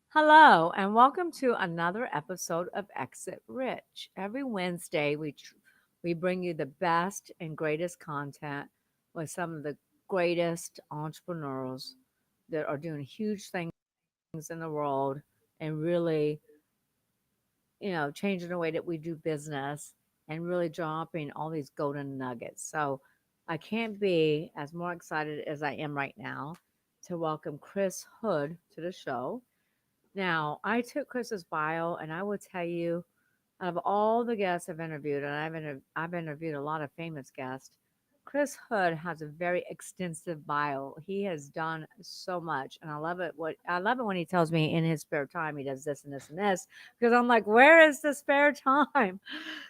Hello, and welcome to another episode of Exit Rich. Every Wednesday, we bring you the best and greatest content with some of the greatest entrepreneurs that are doing huge things in the world and really, changing the way that we do business and really dropping all these golden nuggets. So, I can't be as more excited as I am right now to welcome Chris Hood to the show. Now, I took Chris's bio, and I will tell you, out of all the guests I've interviewed, and I've interviewed a lot of famous guests, Chris Hood has a very extensive bio. He has done so much, and I love it when he tells me in his spare time he does this and this and this because I'm like, where is the spare time?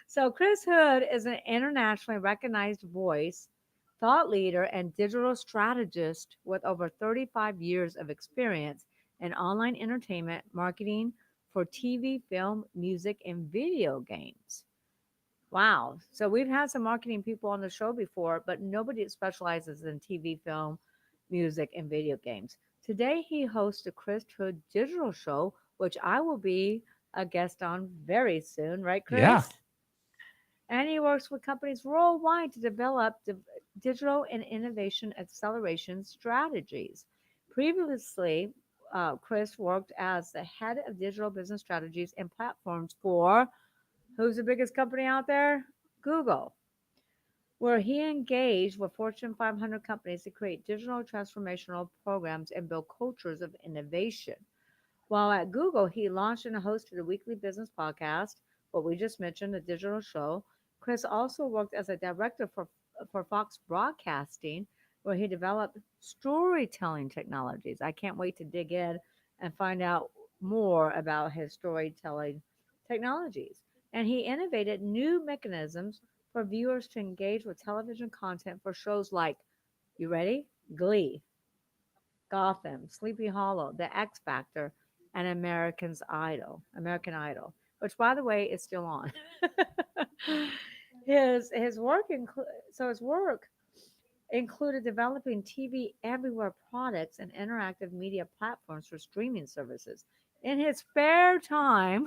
So, Chris Hood is an internationally recognized voice, thought leader, and digital strategist with over 35 years of experience in online entertainment marketing for TV, film, music, and video games. Wow. So, we've had some marketing people on the show before, but nobody that specializes in TV, film, music, and video games. Today, he hosts the Chris Hood Digital Show, which I will be a guest on very soon, right, Yeah. Chris? And he works with companies worldwide to develop digital and innovation acceleration strategies. Previously, Chris worked as the head of digital business strategies and platforms for who's the biggest company out there? Google, where he engaged with Fortune 500 companies to create digital transformational programs and build cultures of innovation. While at Google, he launched and hosted a weekly business podcast, what we just mentioned, the digital show. Chris also worked as a director for Fox Broadcasting, where he developed storytelling technologies. I can't wait to dig in and find out more about his storytelling technologies. And he innovated new mechanisms for viewers to engage with television content for shows like, you ready? Glee, Gotham, Sleepy Hollow, The X Factor, and American Idol, which by the way is still on. His work included developing TV everywhere products and interactive media platforms for streaming services. In his spare time,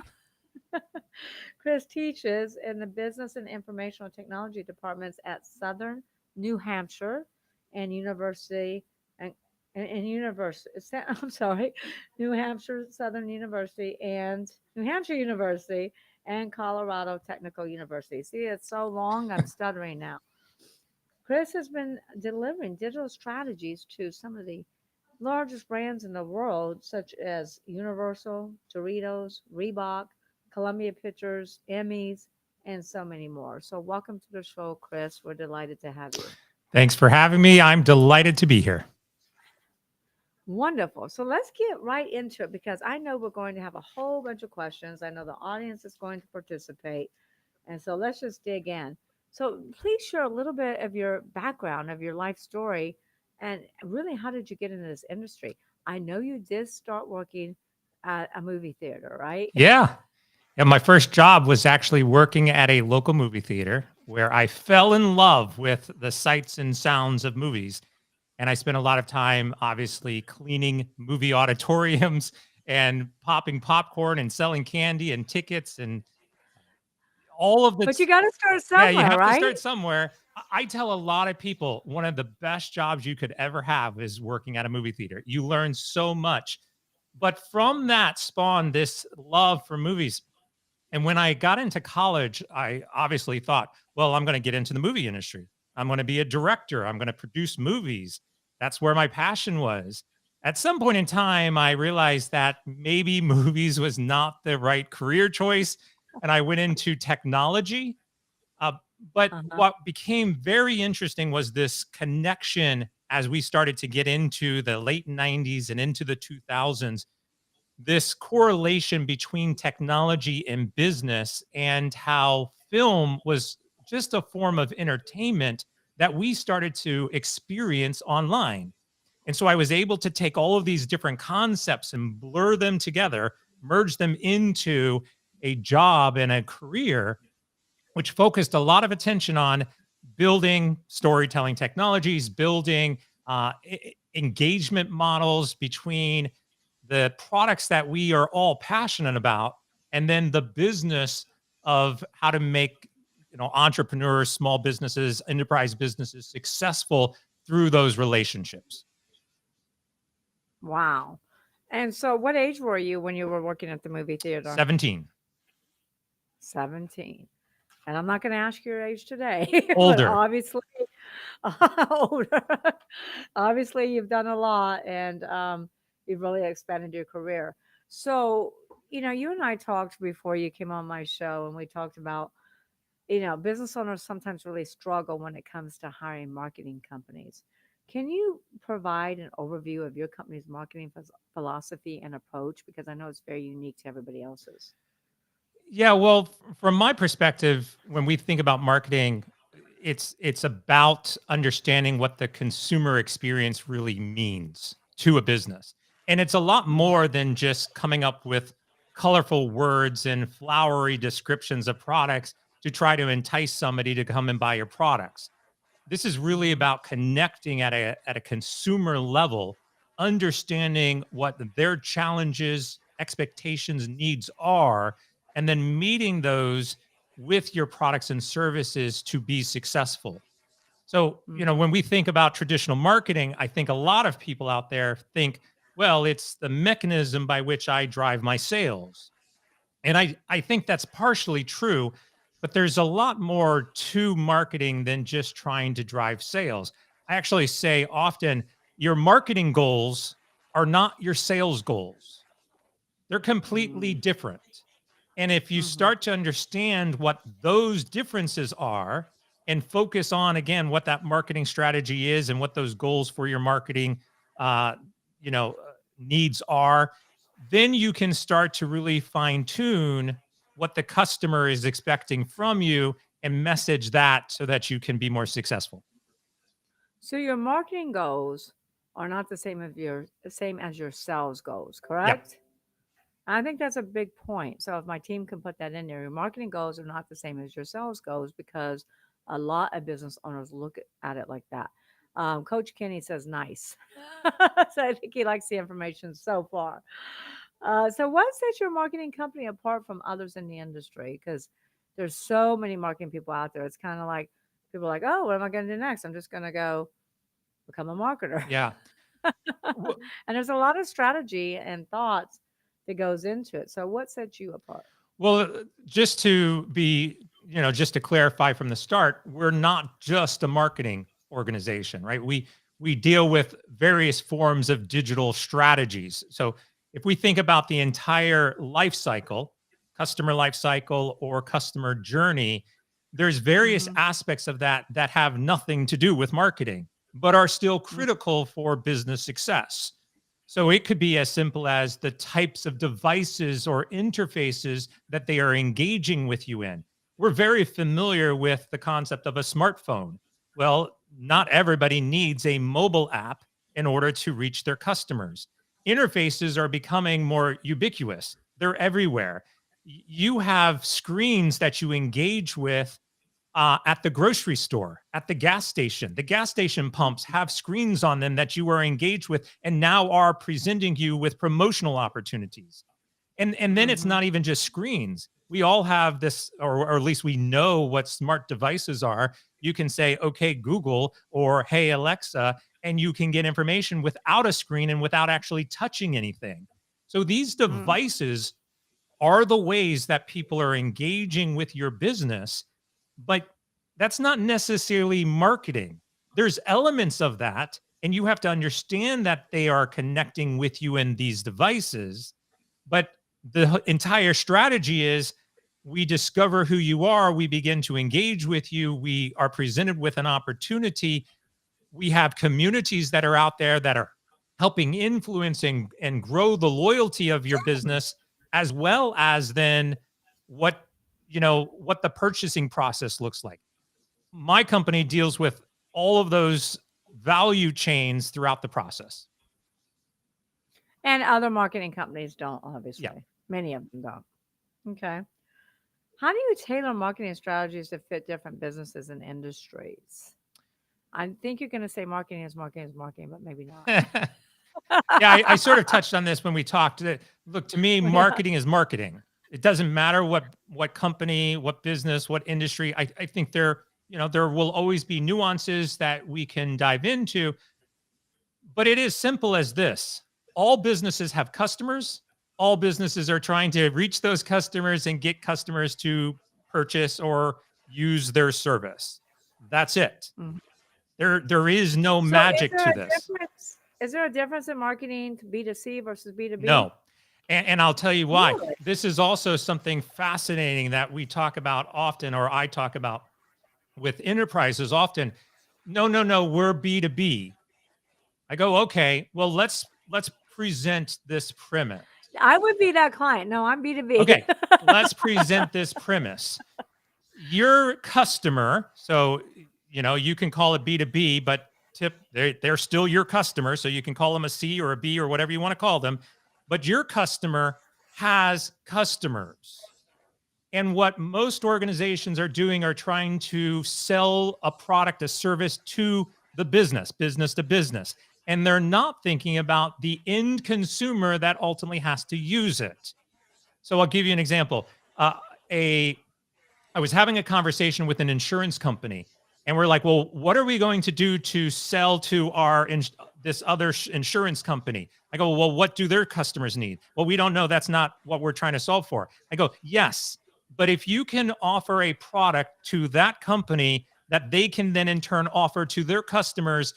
Chris teaches in the business and informational technology departments at Southern New Hampshire and University and University. I'm sorry, New Hampshire Southern University and New Hampshire University and Colorado Technical University. See, it's so long, I'm stuttering now. Chris has been delivering digital strategies to some of the largest brands in the world, such as Universal, Doritos, Reebok, Columbia Pictures, Emmys, and so many more. So, welcome to the show, Chris. We're delighted to have you. Thanks for having me. I'm delighted to be here. Wonderful. So, let's get right into it because I know we're going to have a whole bunch of questions. I know the audience is going to participate. And so, let's just dig in. So, please share a little bit of your background, of your life story, and really how did you get into this industry? I know you did start working at a movie theater, right? Yeah. And my first job was actually working at a local movie theater where I fell in love with the sights and sounds of movies. And I spent a lot of time, obviously, cleaning movie auditoriums and popping popcorn and selling candy and tickets and all of the. But you got to start Yeah, you somewhere, have to right? start somewhere. I tell a lot of people one of the best jobs you could ever have is working at a movie theater. You learn so much. But from that spawned this love for movies. And when I got into college, I obviously thought, well, I'm going to get into the movie industry. I'm going to be a director. I'm going to produce movies. That's where my passion was. At some point in time, I realized that maybe movies was not the right career choice. And I went into technology. Uh, but Uh-huh. what became very interesting was this connection as we started to get into the late 90s and into the 2000s, this correlation between technology and business and how film was just a form of entertainment that we started to experience online. And so I was able to take all of these different concepts and blur them together, merge them into a job and a career, which focused a lot of attention on building storytelling technologies, building engagement models between the products that we are all passionate about, and then the business of how to make entrepreneurs, small businesses, enterprise businesses successful through those relationships. Wow. And so, what age were you when you were working at the movie theater? 17. 17. And I'm not going to ask your age today, but Older. obviously, older. Obviously, you've done a lot and you've really expanded your career. So, you and I talked before you came on my show, and we talked about, business owners sometimes really struggle when it comes to hiring marketing companies. Can you provide an overview of your company's marketing philosophy and approach? Because I know it's very unique to everybody else's. Yeah, well, from my perspective, when we think about marketing, it's about understanding what the consumer experience really means to a business. And it's a lot Mhm. more than just coming up with colorful words and flowery descriptions of products to try to entice somebody to come and buy your products. This is really Mhm. about connecting at a consumer level, understanding what their challenges, expectations, needs are, and then meeting those with your products and services to be successful. So, Mhm. when we think about traditional marketing, I think a lot of people out there think, well, it's the mechanism by which I drive my sales. And I think that's partially true, but there's a lot more to marketing than just trying to drive sales. I actually say often your marketing goals are not your sales goals. They're completely Mhm. different. And if you Mhm. start to understand what those differences are and focus on, again, what that marketing strategy is and what those goals for your marketing, uh, needs are, then you can start to really fine tune what the customer is expecting from you and message that so that you can be more successful. So your marketing goals are not the same as your sales goals, Yeah. correct? I think that's a big point. So if my team can put that in there, your marketing goals are not the same as your sales goals because a lot of business owners look at it like that. Coach Kenny says nice. So I think he likes the information so far. So what sets your marketing company apart from others in the industry? Because there's so many marketing people out there. It's kind of like people are like, oh, what am I going to do next? I'm just going to go become a marketer. Yeah. And there's a lot of strategy and thoughts that goes into it. So what sets you apart? Well, just to be, just to clarify from the start, we're not just a marketing organization, right? We deal with various forms of digital strategies. So if we think about the entire life cycle, customer life cycle or customer journey, there's various Hmm. aspects of that that have nothing to do with marketing, but are still Hmm. critical for business success. So it could be as simple as the types of devices or interfaces that they are engaging with you in. We're very familiar with the concept of a smartphone. Well, not everybody needs a mobile app in order to reach their customers. Interfaces are becoming more ubiquitous, they're everywhere. You have screens that you engage with at the grocery store, at the gas station. The gas station pumps have screens on them that you are engaged with and now are presenting you with promotional opportunities. And then it's Hmm. not even just screens. We all have this, or at least we know what smart devices are. You can say, okay, Google, or hey, Alexa, and you can get information without a screen and without actually touching anything. So these Hmm. devices are the ways that people are engaging with your business, but that's not necessarily marketing. There's elements of that, and you have to understand that they are connecting with you in these devices. But the entire strategy is we discover who you are, we begin to engage with you, we are presented with an opportunity, we have communities that are out there that are helping influence and grow the loyalty of your business, as well as then what what the purchasing process looks like. My company deals with all of those value chains throughout the process. And other marketing companies don't, Yeah. obviously. Many of them don't. Okay. How do you tailor marketing strategies to fit different businesses and industries? I think you're going to say marketing is marketing is marketing, but maybe not. Yeah, I sort of touched on this when we talked. Look, to me, Yeah. marketing is marketing. It doesn't matter what company, what business, what industry. I think there will always be nuances that we can dive into, but it is simple as this. All businesses have customers. All businesses are trying to reach those customers and get customers to purchase or use their service. That's it. Mhm. There is no So is magic there to a this. difference? Is there a difference in marketing to B2C versus B2B? No. And I'll tell you why. Really? This is also something fascinating that we talk about often, or I talk about with enterprises often. No, no, no, we're B2B. I go, okay, well, let's present this premise. I would be that client. No, I'm B2B. Okay, let's present this premise. Your customer, so you can call it B2B, but they're still your customer. So you can call them a C or a B or whatever you want to call them. But your customer has customers. And what most organizations are doing are trying to sell a product, a service to the business to business. And they're not thinking about the end consumer that ultimately has to use it. So I'll give you an example. A I was having a conversation with an insurance company, and we're like, "Well, what are we going to do to sell to this other insurance company?" I go, "Well, what do their customers need?" "Well, we don't know. That's not what we're trying to solve for." I go, "Yes, but if you can offer a product to that company that they can then in turn offer to their customers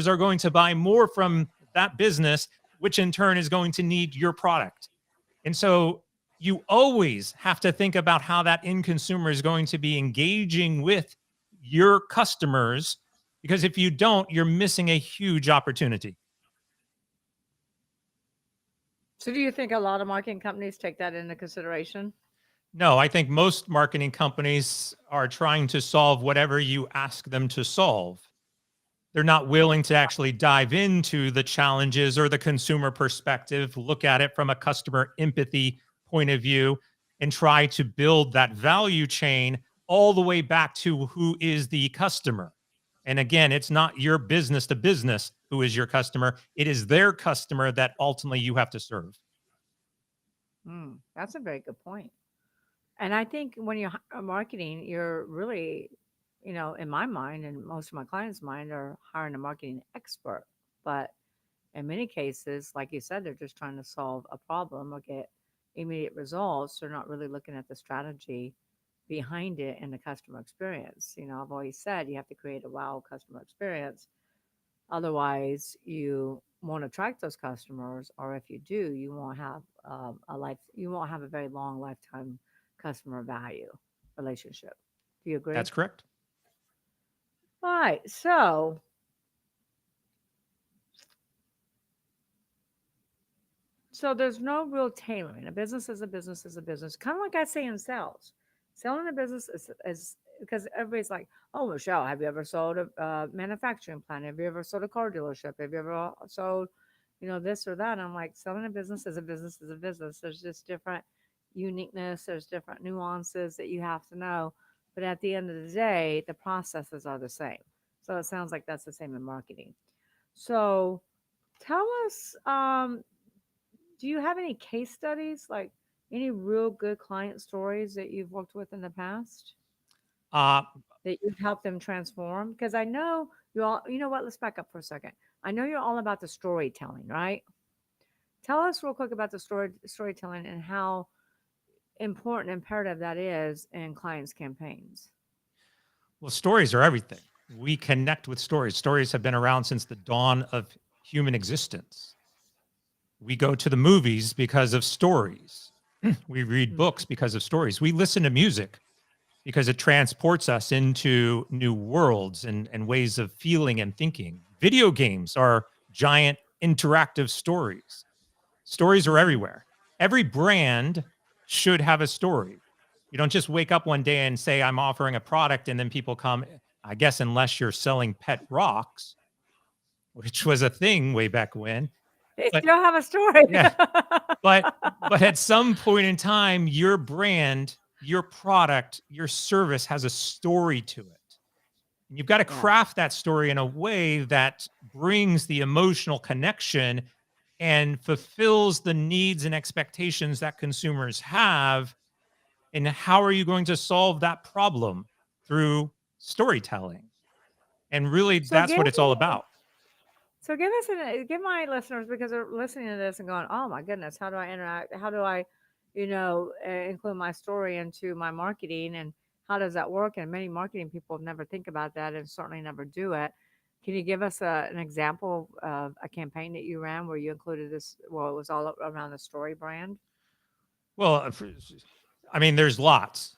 are going to buy more from that business, which in turn is going to need your product." And so you always have to think about how that end consumer is going to be engaging with your customers, because if you don't, you're missing a huge opportunity. So do you think a lot of marketing companies take that into consideration? No, I think most marketing companies are trying to solve whatever you ask them to solve. They're not willing to actually dive into the challenges or the consumer perspective, look at it from a customer empathy point of view, and try to build that value chain all the way back to who is the customer. And again, it's not your business to business who is your customer, it is their customer that ultimately you have to serve. That's a very good point. And I think when you're marketing, you're really, in my mind and most of my clients' mind, are hiring a marketing expert. But in many cases, like you said, they're just trying to solve a problem or get immediate results. They're not really looking at the strategy behind it and the customer experience. I've always said you have to create a wow customer experience. Otherwise, you won't attract those customers, or if you do, you won't have you won't have a very long lifetime customer value relationship. Do you agree? That's correct. All right. So there's no real tailoring. A business is a business is a business. Kind of like I say in sales. Selling a business is because everybody's like, "Oh, Michelle, have you ever sold a manufacturing plant? Have you ever sold a car dealership? Have you ever sold, this or that?" And I'm like, selling a business is a business is a business. There's just different uniqueness. There's different nuances that you have to know. But at the end of the day, the processes are the same. So it sounds like that's the same in marketing. So tell us, do you have any case studies, like any real good client stories that you've worked with in the past Uh, that you've helped them transform? Because I know you all, you know what? Let's back up for a second. I know you're all about the storytelling, right? Tell us real quick about the storytelling and how important, imperative that is in clients' campaigns. well, stories are everything. We connect with stories. Stories have been around since the dawn of human existence. We go to the movies because of stories. We read books Mhm. because of stories. We listen to music because it transports us into new worlds and ways of feeling and thinking. Video games are giant interactive stories. Stories are Mhm. everywhere. Every brand should have a story. You don't just wake up one day and say, I'm offering a product, and then people come, I guess, unless you're selling pet rocks, which was a thing way back when. They But still have a story. yeah, but at some point in time, your brand, your product, your service has a story to it. And you've got to Yeah. craft that story in a way that brings the emotional connection and fulfills the needs and expectations that consumers have. And how are you going to solve that problem? Through storytelling. And really, So that's give what it's all about. So give us give my listeners, because they're listening to this and going, "Oh my goodness, how do I interact? How do I, include my story into my marketing, and how does that work?" And many marketing people never think about that, and certainly never do it. Can you give us an example of a campaign that you ran where you included this? Well, it was all around the story brand. Well, I mean, there's lots.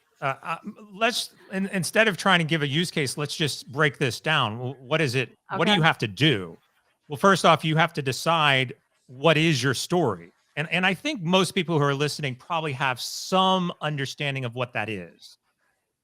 Instead of trying to give a use case, let's just break this down. What is it? What do Okay. you have to do? Well, first off, you have to decide what is your story. And I think most people who are listening probably have some understanding of what that is.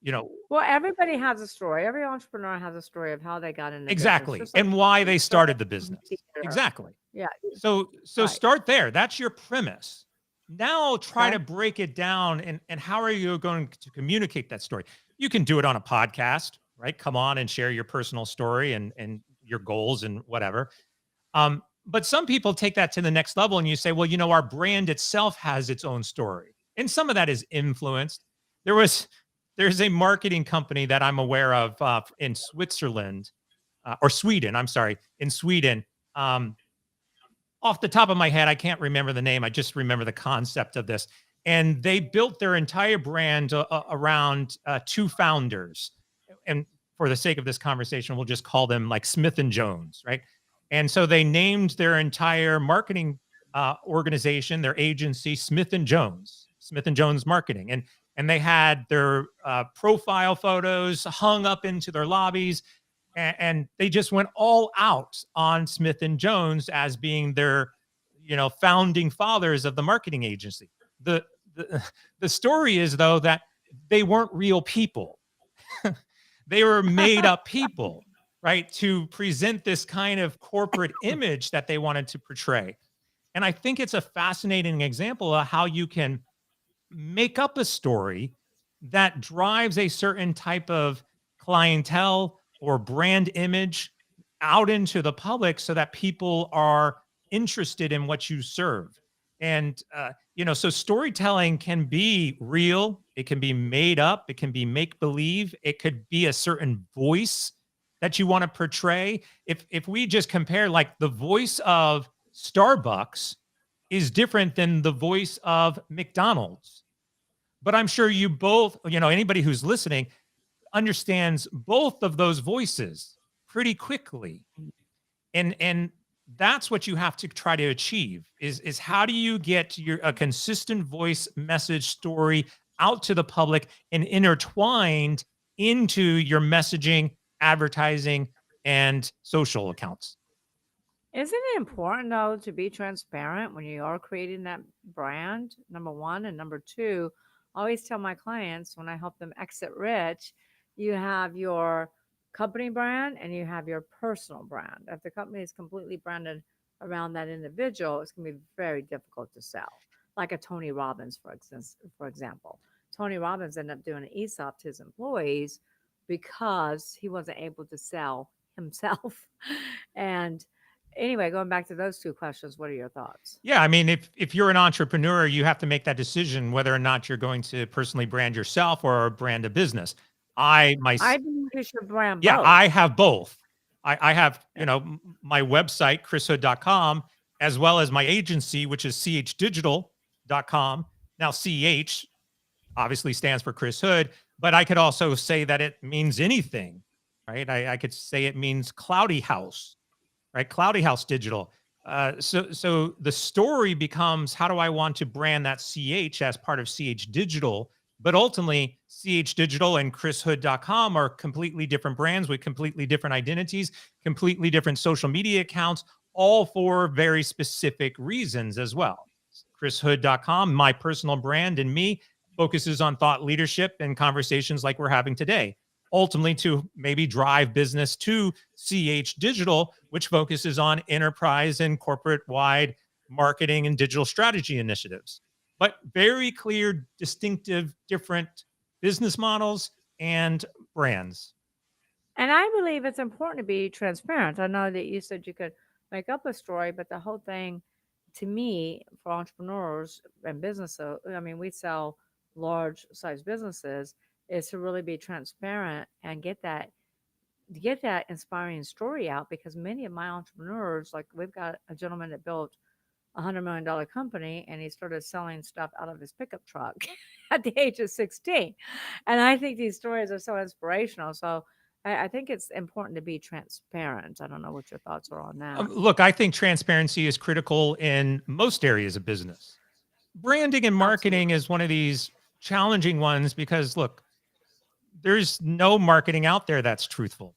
You know, Well, everybody has a story. Every entrepreneur has a story of how they got into business, exactly. just like And why you they started started the in business. theater. Exactly. Yeah. So Right. start there. That's your premise. Now try Okay. to break it down, and how are you going to communicate that story? You can do it on a podcast, right? Come on and share your personal story and your goals and whatever. But some people take that to the next level and you say, well, our brand itself has its own story. And some of that is influenced. There's a marketing company that I'm aware of in Switzerland, or Sweden, I'm sorry, in Sweden. Off the top of my head, I can't remember the name. I just remember the concept of this. And they built their entire brand around two founders. And for the sake of this conversation, we'll just call them like Smith and Jones, right? And so they named their entire marketing organization, their agency, Smith and Jones Marketing. And they had their profile photos hung up into their lobbies, and they just went all out on Smith and Jones as being their, founding fathers of the marketing agency. The the story is though that they weren't real people. They were made up people, right? To present this kind of corporate image that they wanted to portray. And I think it's a fascinating example of how you can make up a story that drives a certain type of clientele or brand image out into the public so that people are interested in what you serve. And, so storytelling can be real, it can be made up, it can be make believe, it could be a certain voice that you want to portray. If we just compare, like, the voice of Starbucks is different than the voice of McDonald's. But I'm sure you both, anybody who's listening understands both of those voices pretty quickly. And that's what you have to try to achieve is how do you get a consistent voice message story out to the public and intertwined into your messaging, advertising, and social accounts. Isn't it important though to be transparent when you are creating that brand? Number one, and number two, I always tell my clients when I help them exit rich, you have your company brand and you have your personal brand. If the company is completely branded around that individual, it's going to be very difficult to sell. Like a Tony Robbins, for example. Tony Robbins ended up doing an ESOP to his employees because he wasn't able to sell himself. And anyway, going back to those two questions, what are your thoughts? Yeah, I mean, if you're an entrepreneur, you have to make that decision whether or not you're going to personally brand yourself or brand a business. I my I believe you should brand Yeah, both. I have both. I have, Yeah. my website, chrishood.com, as well as my agency, which is chdigital.com. Now, CH obviously stands for Chris Hood, but I could also say that it means anything, right? I could say it means Cloudy House, right? Cloudy House Digital. So the story becomes, how do I want to brand that CH as part of CH Digital? But ultimately, CH Digital and chrishood.com are completely different brands with completely different identities, completely different social media accounts, all for very specific reasons as well. chrishood.com, my personal brand, and me, focuses on thought leadership and conversations like we're having today, ultimately to maybe drive business to CH Digital, which focuses on enterprise and corporate wide marketing and digital strategy initiatives. But very clear, distinctive, different business models and brands. And I believe it's important to be transparent. I know that you said you could make up a story, but the whole thing to me for entrepreneurs and businesses, I mean, we sell large size businesses, is to really be transparent and get that inspiring story out because many of my entrepreneurs, like we've got a gentleman that built $100 million company and he started selling stuff out of his pickup truck at the age of 16. And I think these stories are so inspirational. So I think it's important to be transparent. I don't know what your thoughts are on that. Look, I think transparency is critical in most areas of business. Branding and marketing Absolutely. is one of these challenging ones because look, there's no marketing out there that's truthful.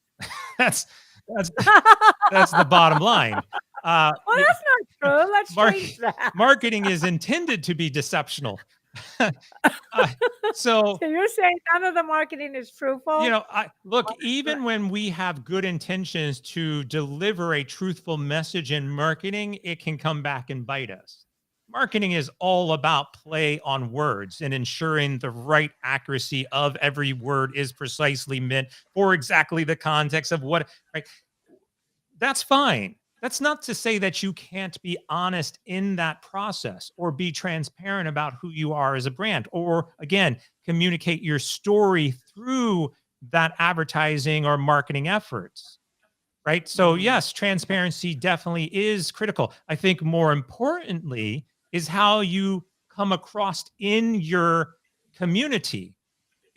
that's that's that's the bottom line. Uh, Well, y- that's not true. Let's mark, change that. marketing is intended to be deceptional. uh, so So you're saying none of the marketing is truthful? I look, But even when we have good intentions to deliver a truthful message in marketing, it can come back and bite us. Marketing is all about play on words and ensuring the right accuracy of every word is precisely meant for exactly the context of what, right? That's fine. That's not to say that you can't be honest in that process or be transparent about who you are as a brand, or again, communicate your story through that advertising or marketing efforts, right? So, mm, yes, okay. transparency definitely is critical. I think more importantly is how you come across in your community,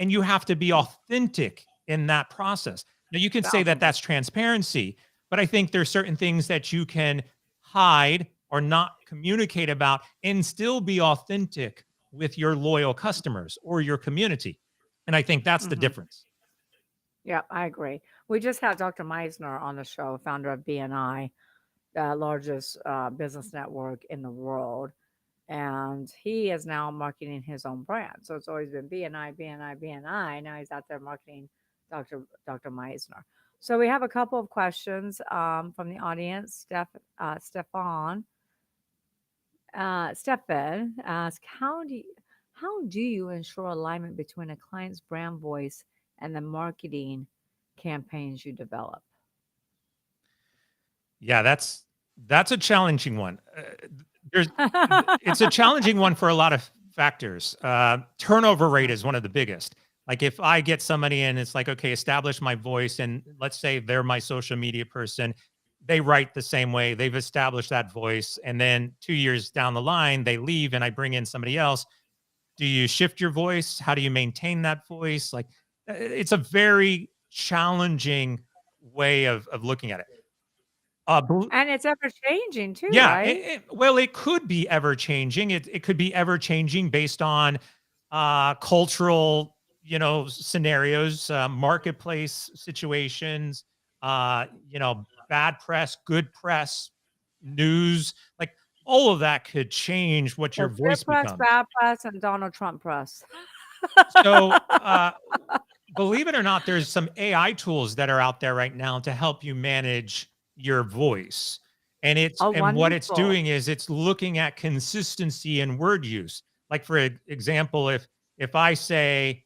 and you have to be Mm, authentic in that process. Now, you can say that 1000%. that's transparency, but I think there's certain things that you can hide or not communicate about and still be authentic with your loyal customers or your community. And I think that's the Hmm. difference. Yeah, I agree. We just had Dr. Meisner on the show, founder of BNI, the largest business network in the world. And he is now marketing his own brand. So it's always been BNI, BNI, BNI. Now he's out there marketing Dr. Meisner. So we have a couple of questions from the audience. Stefan asks, how do you ensure alignment between a client's brand voice and the marketing campaigns you develop? Yeah, that's a challenging one. There's it's a challenging one for a lot of factors. Turnover rate is one of the biggest. Like if I get somebody in, it's like, okay, establish my voice, and let's say they're my social media person. They write the same way. They've established that voice, and then 2 years down the line, they leave, and I bring in somebody else. Do you shift your voice? How do you maintain that voice? Like, it's a very challenging way of looking at it. Bel And it's ever changing too, Yeah, right? well, it could be ever changing. It could be ever changing based on cultural, scenarios, marketplace situations, bad press, good press, news, like all of that could change what your It's good voice press, becomes. bad press, and Donald Trump press. So, believe it or not, there's some AI tools that are out there right now to help you manage your voice. Oh, And what it's wonderful. doing is it's looking at consistency in word use. Like for example, if I say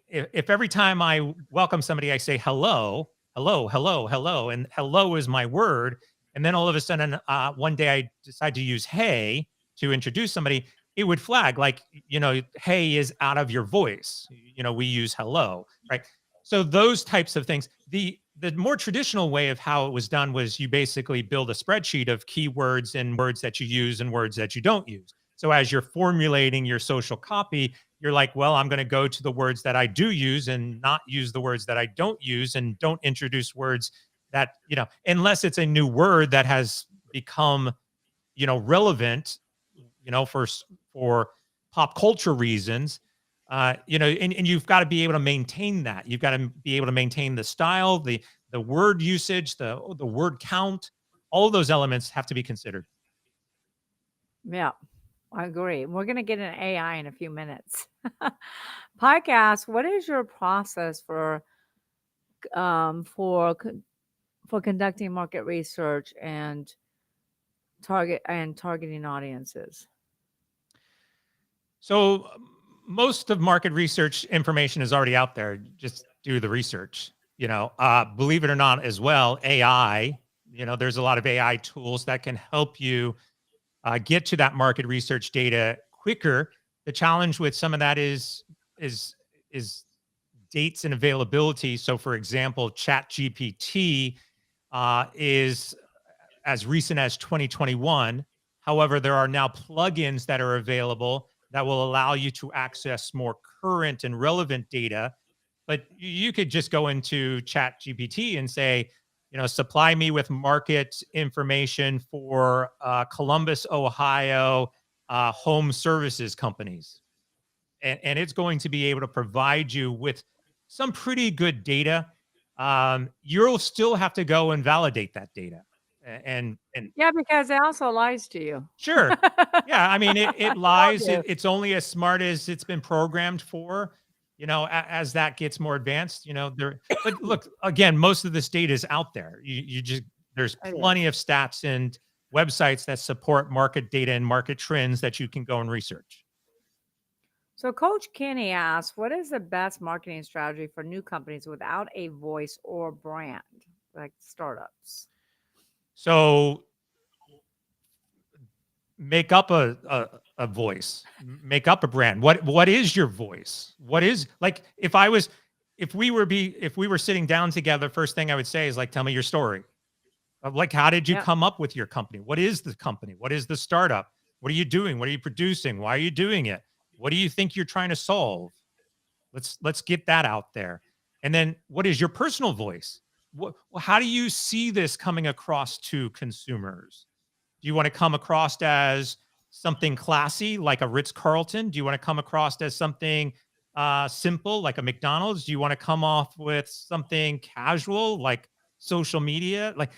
if every time I welcome somebody I say hello, hello, hello, hello, and hello is my word, and then all of a sudden one day I decide to use hey to introduce somebody, it would flag like, hey is out of your voice. We use hello, right? So those types of things. The more traditional way of how it was done was you basically build a spreadsheet of keywords and words that you use and words that you don't use. So as you're formulating your social copy, you're like, well, I'm going to go to the words that I do use and not use the words that I don't use, and don't introduce words that, unless it's a new word that has become, relevant, for pop culture reasons. And you've got to be able to maintain that. You've got to be able to maintain the style, the word usage, the word count. All of those elements have to be considered. Yeah, I agree. We're going to get an AI in a few minutes. Podcast, what is your process for um, for con- for conducting market research and targeting audiences? So most of market research information is already out there. Just do the research. Believe it or not, as well, AI. There's a lot of AI tools that can help you get to that market research data quicker. The challenge with some of that is is dates and availability. So, for example, Chat GPT is as recent as 2021. However, there are now plugins that are available that will allow you to access more current and relevant data. But you could just go into Chat GPT and say, supply me with market information for Columbus, Ohio home services companies. And it's going to be able to provide you with some pretty good data. You'll still have to go and validate that data. And Yeah, because it also lies to you. sure, yeah, I mean it They all lies. do. It's only as smart as it's been programmed for. As that gets more advanced, there. But look, again, most of this data is out there. You just there's It plenty is. of stats and websites that support market data and market trends that you can go and research. So Coach Kenny asks, what is the best marketing strategy for new companies without a voice or brand, like startups? So make up a voice, make up a brand. What is your voice? What is, like, if we were sitting down together, first thing I would say is, like, tell me your story. Like, how did you Yep. come up with your company? What is the company? What is the startup? What are you doing? What are you producing? Why are you doing it? What do you think you're trying to solve? Let's get that out there. And then what is your personal voice? How do you see this coming across to consumers? Do you want to come across as something classy like a Ritz Carlton? Do you want to come across as something simple like a McDonald's? Do you want to come off with something casual like social media? Like,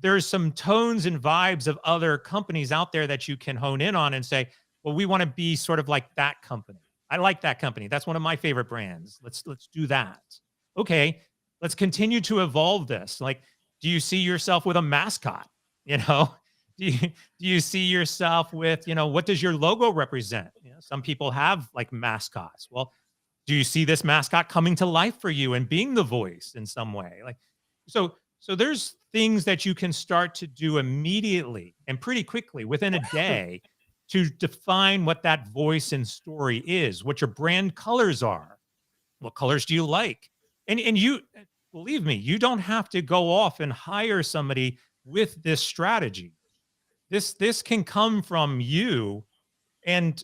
there's some tones and vibes of other companies out there that you can hone in on and say, well, we want to be sort of like that company. I like that company. That's one of my favorite brands. Let's do that. Okay, let's continue to evolve this. Like, do you see yourself with a mascot? You know, do you see yourself with, what does your logo represent? Some people have like mascots. Well, do you see this mascot coming to life for you and being the voice in some way? Like, so there's things that you can start to do immediately and pretty quickly within a day to define what that voice and story is, what your brand colors are. What colors do you like? And you, believe me, you don't have to go off and hire somebody with this strategy. This can come from you, and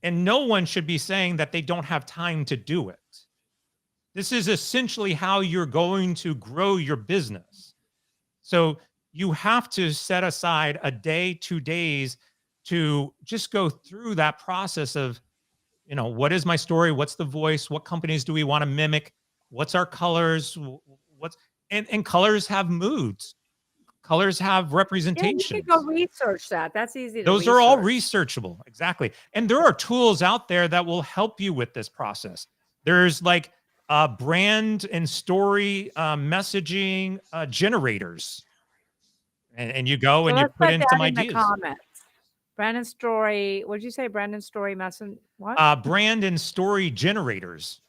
no one should be saying that they don't have time to do it. This is essentially how you're going to grow your business. So you have to set aside a day, 2 days to just go through that process of, what is my story? What's the voice? What companies do we want to mimic? What's our colors? What's and colors have moods. Colors have Yeah, you can go representations. research that. That's easy to Those are all research. researchable. Exactly. And there are tools out there that will help you with this process. There's like brand and story messaging generators. And you go So and you let's put put in some that in the ideas. comments. Brandon Story, what'd you say? Brandon Story Messenger, what? Brand and story generators.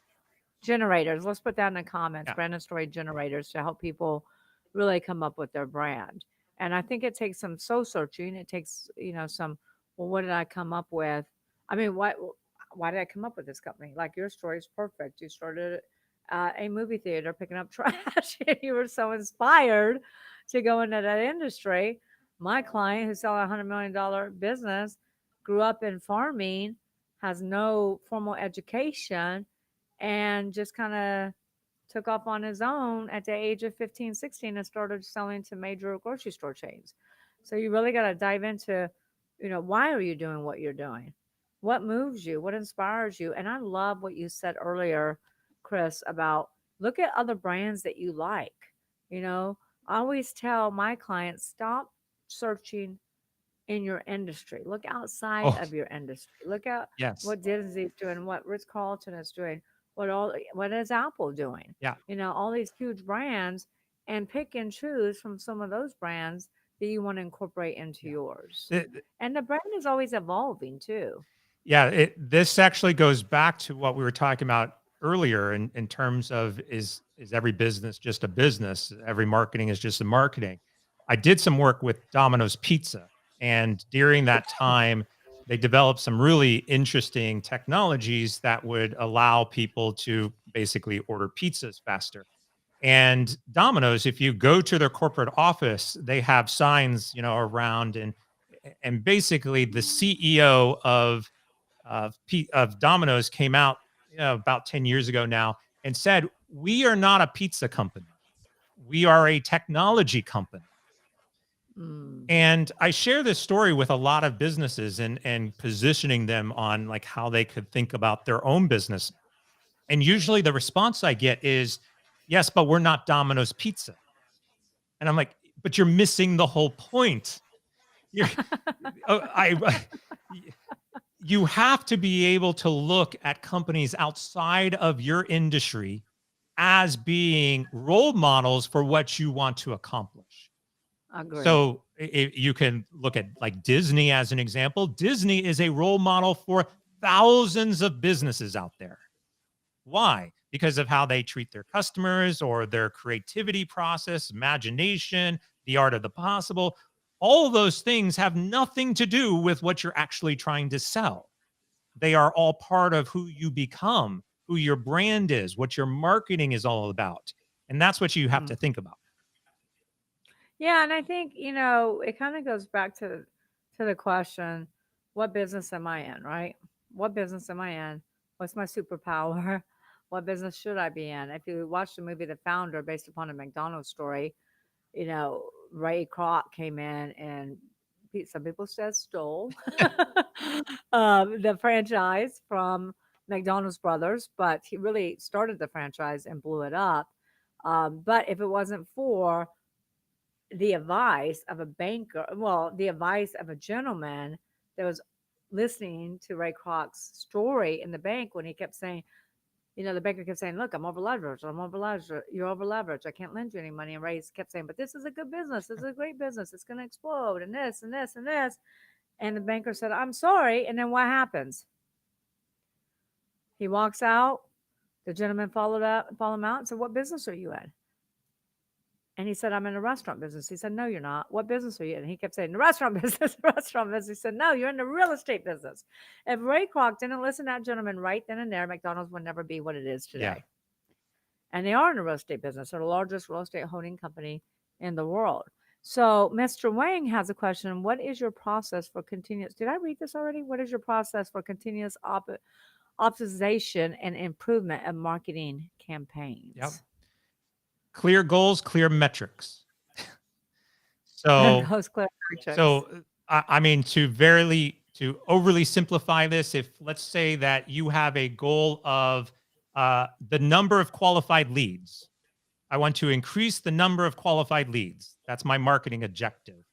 Generators. Let's put that in the comments. Yeah. Brandon Story generators to help people really come up with their brand. And I think it takes some soul searching. It takes, some, well, what did I come up with? I mean, why did I come up with this company? Like your story is perfect. You started a movie theater picking up trash. And you were so inspired to go into that industry. My client who's selling $100 million business grew up in farming, has no formal education, and just kind of took off on his own at the age of 15, 16 and started selling to major grocery store chains. So you really got to dive into, why are you doing what you're doing? What moves you? What inspires you? And I love what you said earlier, Chris, about look at other brands that you like. You know, I always tell my clients stop searching in your industry. Look outside Oh, of your industry. Look at yes. what Disney's doing, what Ritz Carlton is doing, what is Apple doing. Yeah. All these huge brands, and pick and choose from some of those brands that you want to incorporate into Yeah. yours. The- the- And the brand is always evolving too. yeah. This actually goes back to what we were talking about earlier in terms of is every business just a business? Every marketing is just a marketing. I did some work with Domino's Pizza, and during that time, they developed some really interesting technologies that would allow people to basically order pizzas faster. And Domino's, if you go to their corporate office, they have signs, around, and basically the CEO of Domino's came out, about 10 years ago now, and said, "We are not a pizza company. We are a technology company." Mm. And I share this story with a lot of businesses and positioning them on like how they could think about their own business. And usually the response I get is, "Yes, but we're not Domino's Pizza." And I'm like, "But you're missing the whole point. You're I you have to be able to look at companies outside of your industry as being role models for what you want to accomplish." Agree. So you can look at like Disney as an example. Disney is a role model for thousands of businesses out there. Why? Because of how they treat their customers or their creativity process, imagination, the art of the possible. All of those things have nothing to do with what you're actually trying to sell. They are all part of who you become, who your brand is, what your marketing is all about. And that's what you have Mm. to think about. Yeah, and I think, it kind of goes back to the question, what business am I in, right? What business am I in? What's my superpower? What business should I be in? If you watch the movie The Founder based upon a McDonald's story, Ray Kroc came in and some people said stole the franchise from McDonald's brothers, but he really started the franchise and blew it up. But if it wasn't for the advice of a banker, well, the advice of a gentleman that was listening to Ray Kroc's story in the bank when he kept saying, the banker kept saying, "Look, I'm over leveraged. I'm over leveraged. You're over leveraged. I can't lend you any money." And Ray kept saying, "But this is a good business. This is a great business. It's going to explode, and this and this and this." And the banker said, "I'm sorry." And then what happens? He walks out. The gentleman followed him out and said, "What business are you in?" And he said, "I'm in the restaurant business." He said, "No, you're not. What business are you in?" And he kept saying, "The restaurant business, the restaurant business." He said, "No, you're in the real estate business." If Ray Kroc didn't listen to that gentleman right then and there, McDonald's would never be what it is Yeah. today. And they are in the real estate business. They're the largest real estate holding company in the world. So Mr. Wang has a question. What is your process for continuous? Did I read this already? What is your process for continuous optimization and improvement of marketing Yep. campaigns? Clear goals, clear metrics. There So, goes Claire Matrix. I mean, to overly simplify this, if let's say that you have a goal of the number of qualified leads, I want to increase the number of qualified leads. That's my marketing objective.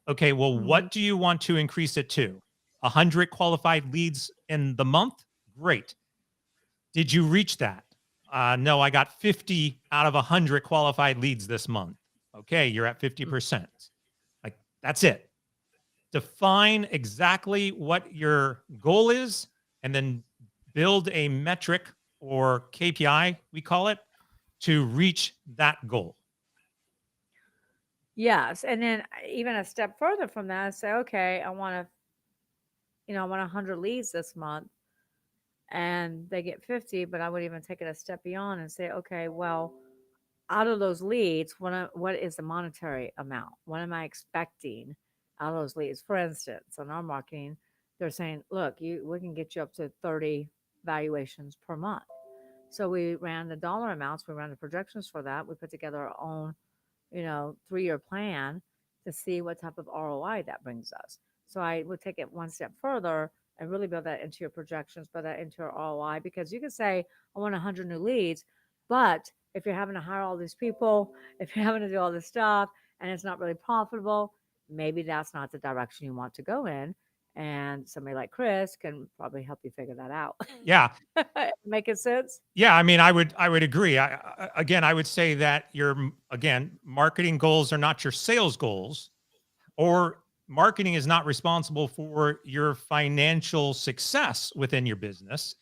Okay, well, Mhm. what do you want to increase it to? 100 qualified leads in the month? Great. Did you reach that? No, I got 50 out of 100 qualified leads this month. Okay, you're at Mm. 50%. Like, that's it. Define exactly what your goal is and then build a metric or KPI, we call it, to reach that goal. Yes, and then even a step further from that, say, okay, I want 100 leads this month, and they get 50, but I would even take it a step beyond and say, okay, well, out of those leads, what is the monetary amount? What am I expecting out of those leads? For instance, on our marketing, they're saying, look, we can get you up to 30 valuations per month. So we ran the dollar amounts, we ran the projections for that. We put together our own 3-year plan to see what type of ROI that brings us. So I would take it one step further and really build that into your projections, build that into your ROI, because you can say, I want 100 new leads, but if you're having to hire all these people, if you're having to do all this stuff and it's not really profitable, maybe that's not the direction you want to go in. And somebody like Chris can probably help you figure that out. Yeah. Making sense? Yeah, I mean, I would agree. Again, I would say that your again, marketing goals are not your sales goals, or marketing is not responsible for your financial success within your business.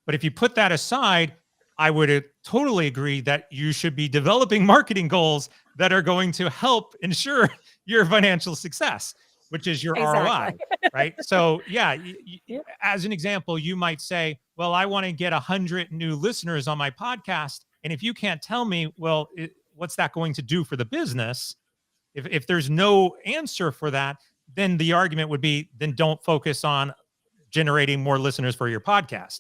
But if you put that aside, I would totally agree that you should be developing marketing goals that are going to help ensure your financial success, which is your Exactly. ROI, right? So, yeah, Yeah. as an example, you might say, well, I want to get 100 new listeners on my podcast. And if you can't tell me, well, what's that going to do for the business? If there's no answer for that, then the argument would be, then don't focus on generating more listeners for your podcast.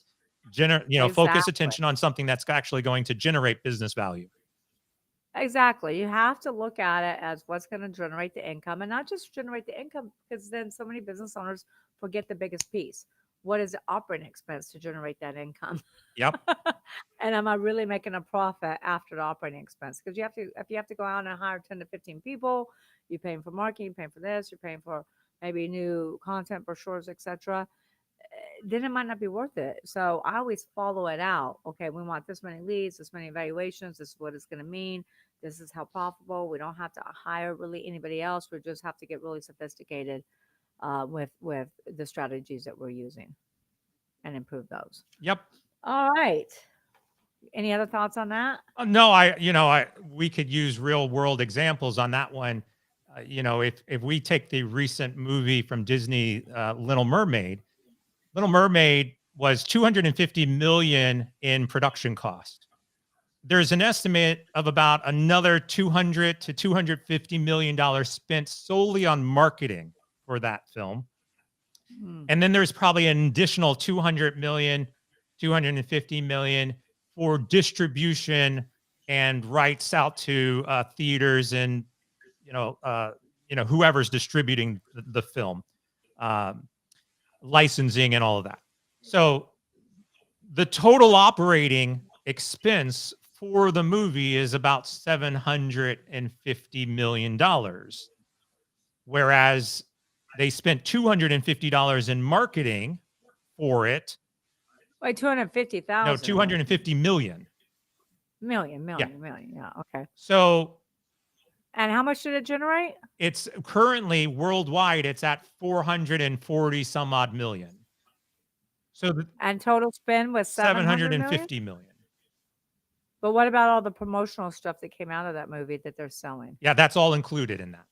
Focus Exactly. attention on something that's actually going to generate business value. Exactly. You have to look at it as what's going to generate the income and not just generate the income because then so many business owners forget the biggest piece. What is the operating expense to generate that income? Yep. And am I really making a profit after the operating expense? Because if you have to go out and hire 10 to 15 people, you're paying for marketing, you're paying for this, you're paying for maybe new content, brochures, etc. Then it might not be worth it. So I always follow it out. Okay, we want this many leads, this many evaluations. This is what it's going to mean. This is how profitable. We don't have to hire really anybody else. We just have to get really sophisticated with the strategies that we're using and improve those. Yep. All right. Any other thoughts on that? No, we could use real world examples on that one. If we take the recent movie from Disney, Little Mermaid was 250 million in production cost. There's an estimate of about another 200 to 250 million dollars spent solely on marketing for that film. Mm. And then there's probably an additional 200 million, 250 million for distribution and rights out to theaters and whoever's distributing the film, um, licensing and all of that. So the total operating expense for the movie is about $750 million, whereas they spent $250 in marketing for it. Wait, No, 250,000 in marketing. 250 million. Million, Yeah. million, million. Yeah. Okay. So And how much did it generate? it's currently worldwide, it's at 440 some odd million. So the And total spend was 700 million? 750 million. But what about all the promotional stuff that came out of that movie that they're selling? Yeah, that's all included in that.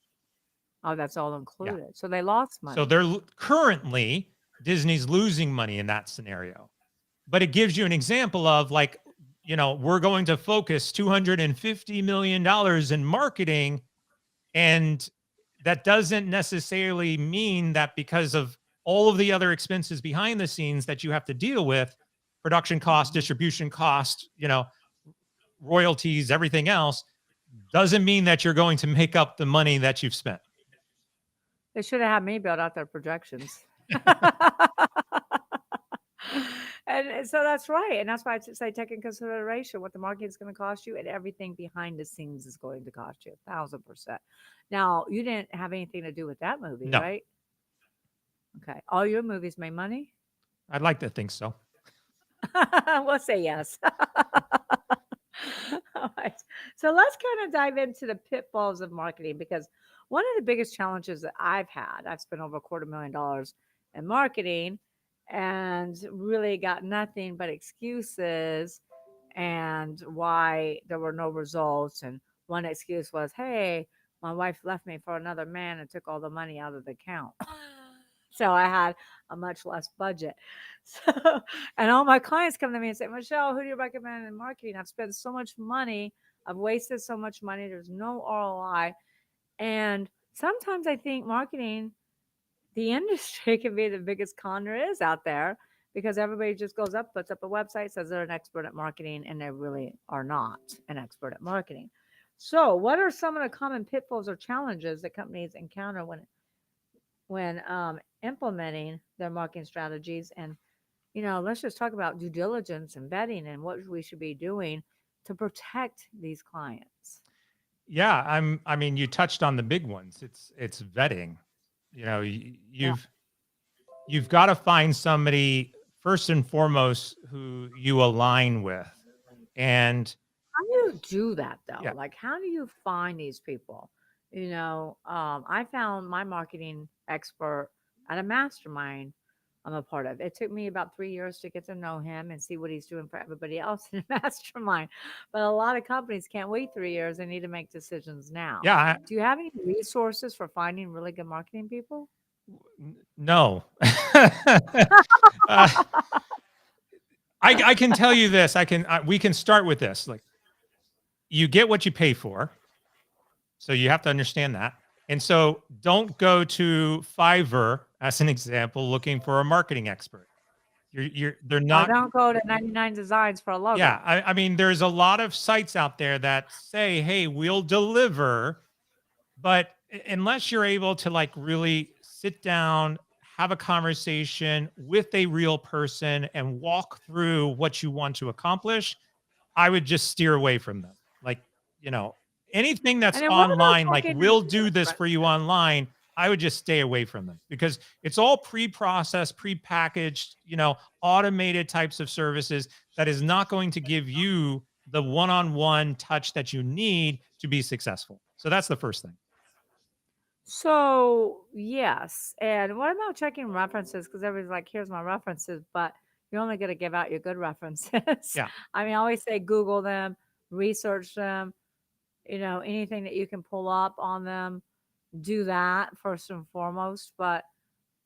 Oh, that's all Yeah. included. So they lost So money. they're currently Disney's losing money in that scenario. But it gives you an example of like, we're going to focus $250 million in marketing. And that doesn't necessarily mean that because of all of the other expenses behind the scenes that you have to deal with, production costs, Mhm. distribution costs, royalties, everything else, doesn't mean that you're going to make up the money that you've spent. They should have had me build out their projections. And so that's right. And that's why I say take in consideration what the marketing is going to cost you and everything behind the scenes is going to cost you 1,000%. Now, you didn't have anything to do with that movie, No, right? Okay. All your movies made money? I'd like to think so. We'll say yes. All right. So let's kind of dive into the pitfalls of marketing because one of the biggest challenges that I've spent over $250,000 in marketing and really got nothing but excuses and why there were no results. And one excuse was, hey, my wife left me for another man and took all the money out of the account. So I had a much less budget. So, and all my clients come to me and say, Michelle, who do you recommend in marketing? I've spent so much money. I've wasted so much money. There's no ROI. And sometimes I think marketing, the industry can be the biggest con there is out there because everybody just goes up, puts up a website, says they're an expert at marketing, and they really are not an expert at marketing. So, what are some of the common pitfalls or challenges that companies encounter when implementing their marketing strategies? And let's just talk about due diligence and vetting and what we should be doing to protect these clients. Yeah, I mean, you touched on the big ones. It's vetting. You know, Yeah. you've got to find somebody first and foremost who you align with. And How do you do that though? yeah, Like, how do you find these people? I found my marketing expert at a mastermind I'm a part of. It took me about 3 years to get to know him and see what he's doing for everybody else in the mastermind. But a lot of companies can't wait 3 years. They need to make decisions now. Yeah, Do you have any resources for finding really good marketing people? no. uh, I can tell you this. We can start with this. Like, you get what you pay for. So you have to understand that. And so don't go to Fiverr as an example looking for a marketing expert. They're Or not. don't go to 99 Designs for a Yeah, logo. I mean, there's a lot of sites out there that say, "Hey, we'll deliver," but unless you're able to like really sit down, have a conversation with a real person, and walk through what you want to accomplish, I would just steer away from them. Like, you know, anything that's And then what about online, like checking we'll do this for you references? online, I would just stay away from them because it's all pre-processed, pre-packaged, automated types of services that is not going to give you the one-on-one touch that you need to be successful. So that's the first thing. So, yes. And what about checking references? Because everybody's like, here's my references, but you're only going to give out your good references. Yeah. I mean, I always say Google them, research them, anything that you can pull up on them, do that first and foremost. But,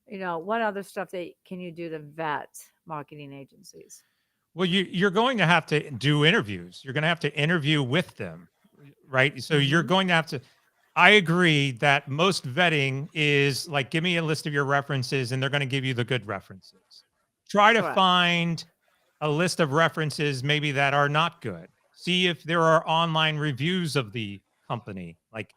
what other stuff that can you do to vet marketing agencies? Well, you're going to have to do interviews. You're going to have to interview with them, right? So you're Hmm. going to have to. I agree that most vetting is like, give me a list of your references, and they're going to give you the good references. Try to Correct. find a list of references maybe that are not good. See if there are online reviews of the company. Like,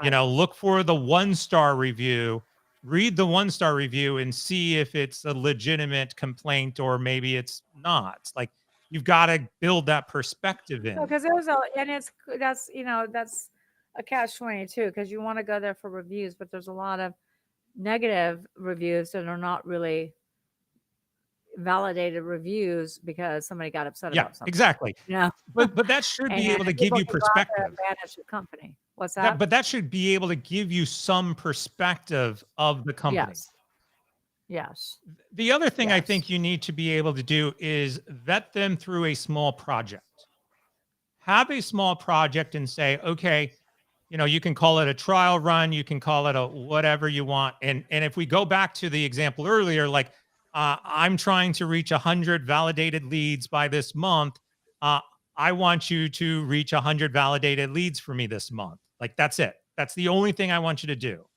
Right. look for the 1-star review, read the 1-star review and see if it's a legitimate complaint or maybe it's not. Like, you've got to build that perspective No, in. because there's a, and that's a catch 22 because you want to go there for reviews, but there's a lot of negative reviews that are not really validated reviews because somebody got upset Yeah, about something, exactly. you know? But that should And be able to give people you can go out there and perspective. banish the company. What's That that? but that should be able to give you some perspective of the company. Yes. Yes. The other thing I Yes. think you need to be able to do is vet them through a small project. Have a small project and say, okay, you can call it a trial run, you can call it a whatever you want. And if we go back to the example earlier, like, I'm trying to reach 100 validated leads by this month. Uh, I want you to reach 100 validated leads for me this month. Like, that's it. That's the only thing I want you to do,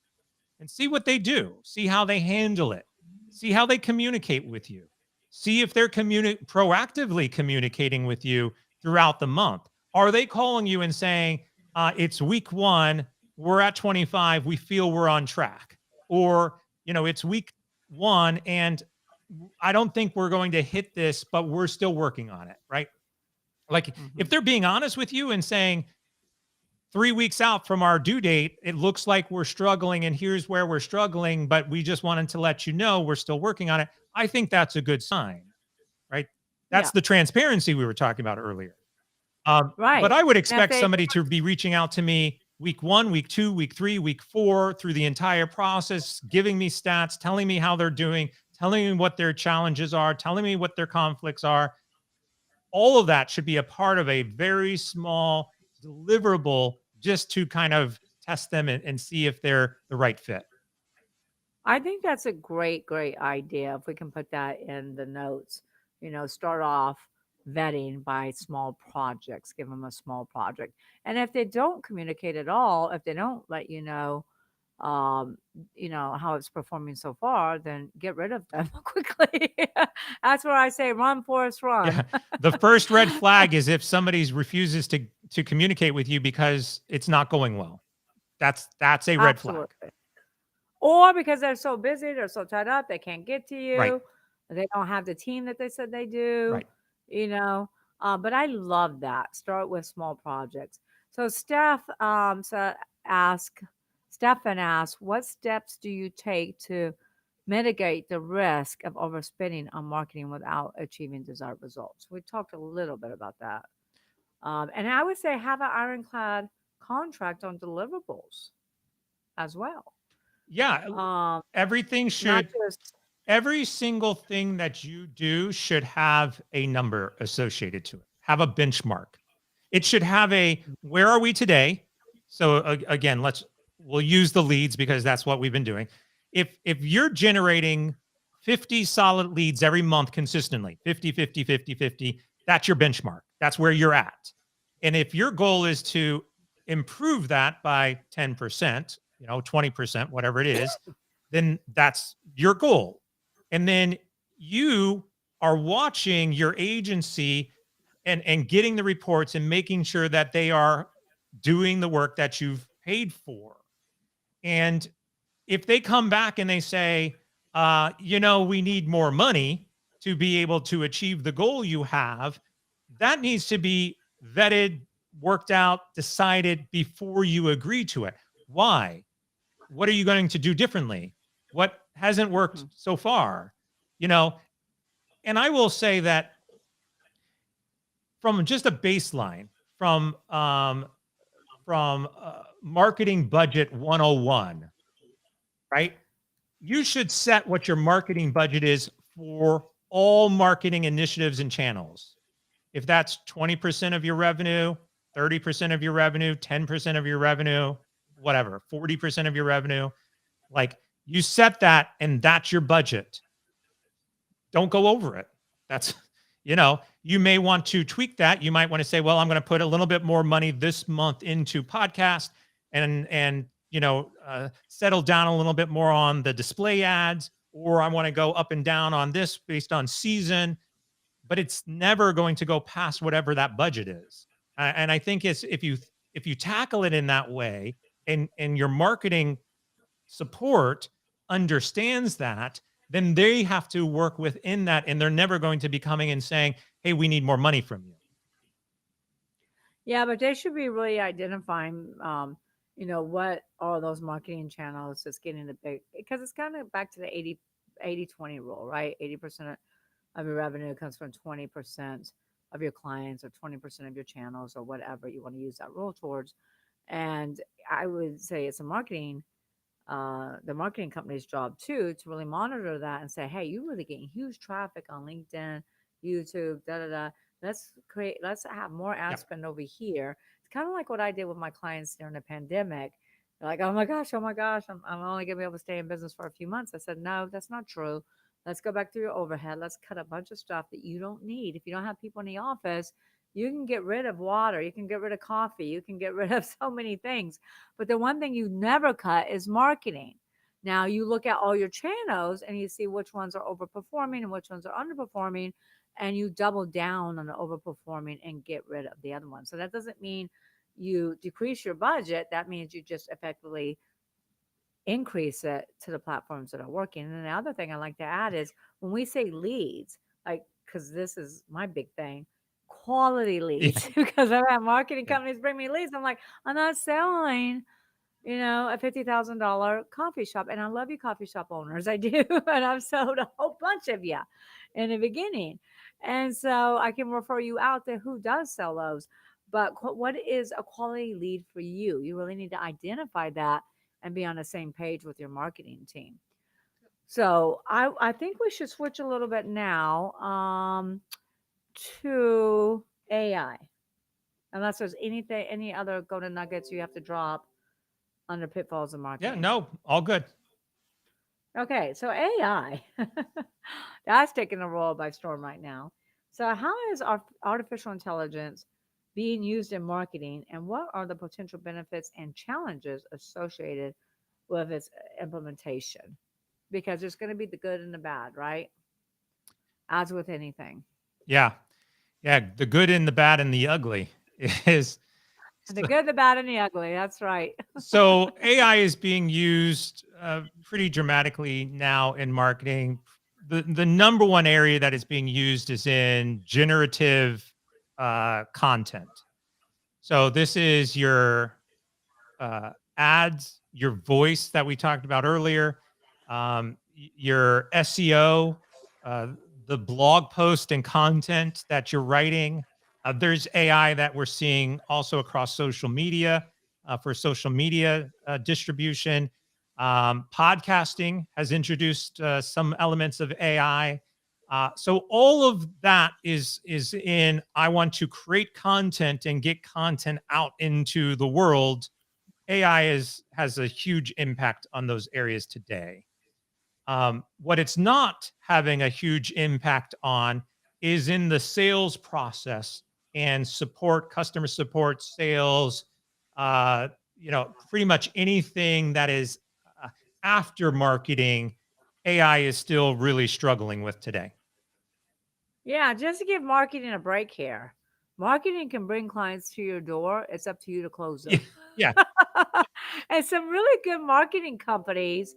and see what they do. See how they handle it. See how they communicate with you. See if they're proactively communicating with you throughout the month. Are they calling you and saying, it's week 1, we're at 25, we feel we're on track? Or, it's week 1 and I don't think we're going to hit this, but we're still working on it, right? Like, if Hmm. they're being honest with you and saying, 3 weeks out from our due date, it looks like we're struggling, and here's where we're struggling, but we just wanted to let you know we're still working on it. I think that's a good sign, right? That's Yeah. the transparency we were talking about earlier. But Right. I would And if expect they, somebody to be reaching out to me week 1, week 2, week 3, week 4, through the entire process, giving me stats, telling me how they're doing, telling me what their challenges are, telling me what their conflicts are. All of that should be a part of a very small deliverable just to kind of test them and see if they're the right fit. I think that's a great, great idea. If we can put that in the notes, start off vetting by small projects, give them a small project. And if they don't communicate at all, if they don't let um, how it's performing so far, then get rid of them quickly. That's where I say run, Forest, Yeah. run. The first red flag is if somebody refuses to communicate with you because it's not going well. That's a red flag. Absolutely. Or because they're so busy, they're so tied up, they can't get to Right. you. They don't have the team that they said they do, Right. you know. But I love that. Start with small projects. So ask Stefan asks, what steps do you take to mitigate the risk of overspending on marketing without achieving desired results? We talked a little bit about that. And I would say have an ironclad contract on deliverables as well. Yeah. Um, Everything not should just every single thing that you do should have a number associated to it, have a benchmark. It should have a where are we today? So again, we'll use the leads because that's what we've been doing. If you're generating 50 solid leads every month consistently, 50, 50, 50, 50, that's your benchmark. That's where you're at. And if your goal is to improve that by 10%, 20%, whatever it is, then that's your goal. And then you are watching your agency and getting the reports and making sure that they are doing the work that you've paid for. And if they come back and they say, we need more money to be able to achieve the goal you have, that needs to be vetted, worked out, decided before you agree to it. Why? What are you going to do differently? What hasn't worked Mhm. so far? You know, and I will say that from just a baseline, from marketing budget 101, right? You should set what your marketing budget is for all marketing initiatives and channels. If that's 20% of your revenue, 30% of your revenue, 10% of your revenue, whatever, 40% of your revenue, like you set that and that's your budget. Don't go over it. That's, you may want to tweak that. You might want to say, well, I'm going to put a little bit more money this month into podcast and settle down a little bit more on the display ads, or I want to go up and down on this based on season, but it's never going to go past whatever that budget is. And I think it's if you tackle it in that way and your marketing support understands that, then they have to work within that and they're never going to be coming and saying, hey, we need more money from you. Yeah, but they should be really identifying, what are those marketing channels that's getting the big, because it's kind of back to the 80-20 rule, right? 80% of your revenue comes from 20% of your clients or 20% of your channels or whatever you want to use that rule towards. And I would say it's the marketing company's job too to really monitor that and say, hey, you're really getting huge traffic on LinkedIn, YouTube, da da da. Let's have more ad Yeah. spend over here. It's kind of like what I did with my clients during the pandemic. They're like, oh my gosh, I'm only gonna be able to stay in business for a few months. I said, no, that's not true. Let's go back to your overhead. Let's cut a bunch of stuff that you don't need. If you don't have people in the office, you can get rid of water, you can get rid of coffee, you can get rid of so many things. But the one thing you never cut is marketing. Now you look at all your channels and you see which ones are overperforming and which ones are underperforming, and you double down on the overperforming and get rid of the other ones. So that doesn't mean you decrease your budget. That means you just effectively increase it to the platforms that are working. And then the other thing I like to add is when we say leads, like, because this is my big thing, quality Yeah. leads. Because I've had marketing Yeah. companies bring me leads. I'm like, I'm not selling, a $50,000 coffee shop. And I love you, coffee shop owners. I do. And I've sold a whole bunch of you in the beginning. And so I can refer you out to who does sell those. But what is a quality lead for you? You really need to identify that and be on the same page with your marketing team. So I think we should switch a little bit now to AI. Unless there's any other golden nuggets you have to drop under pitfalls of Yeah. marketing. No, all good. Okay, so AI, that's taking the world by storm right now. So, how is artificial intelligence being used in marketing, and what are the potential benefits and challenges associated with its implementation? Because there's going to be the good and the bad, right? As with anything, Yeah. Yeah. The good and the bad and the ugly is the so, good, the bad, and the ugly. That's right. so AI is being used pretty dramatically now in marketing. The number one area that is being used is in generative content. So this is your ads, your voice that we talked about earlier, your SEO, uh, the blog post and content that you're writing. There's AI that we're seeing also across social media for social media distribution. Podcasting has introduced some elements of AI. So all of that is in. I want to create content and get content out into the world. AI has a huge impact on those areas today. What it's not having a huge impact on is in the sales process and support, customer support, sales, uh, pretty much anything that is uh, after marketing, AI is still really struggling with today. Yeah, just to give marketing a break here. Marketing can bring clients to your door. It's up to you to close Yeah, them. yeah. And some really good marketing companies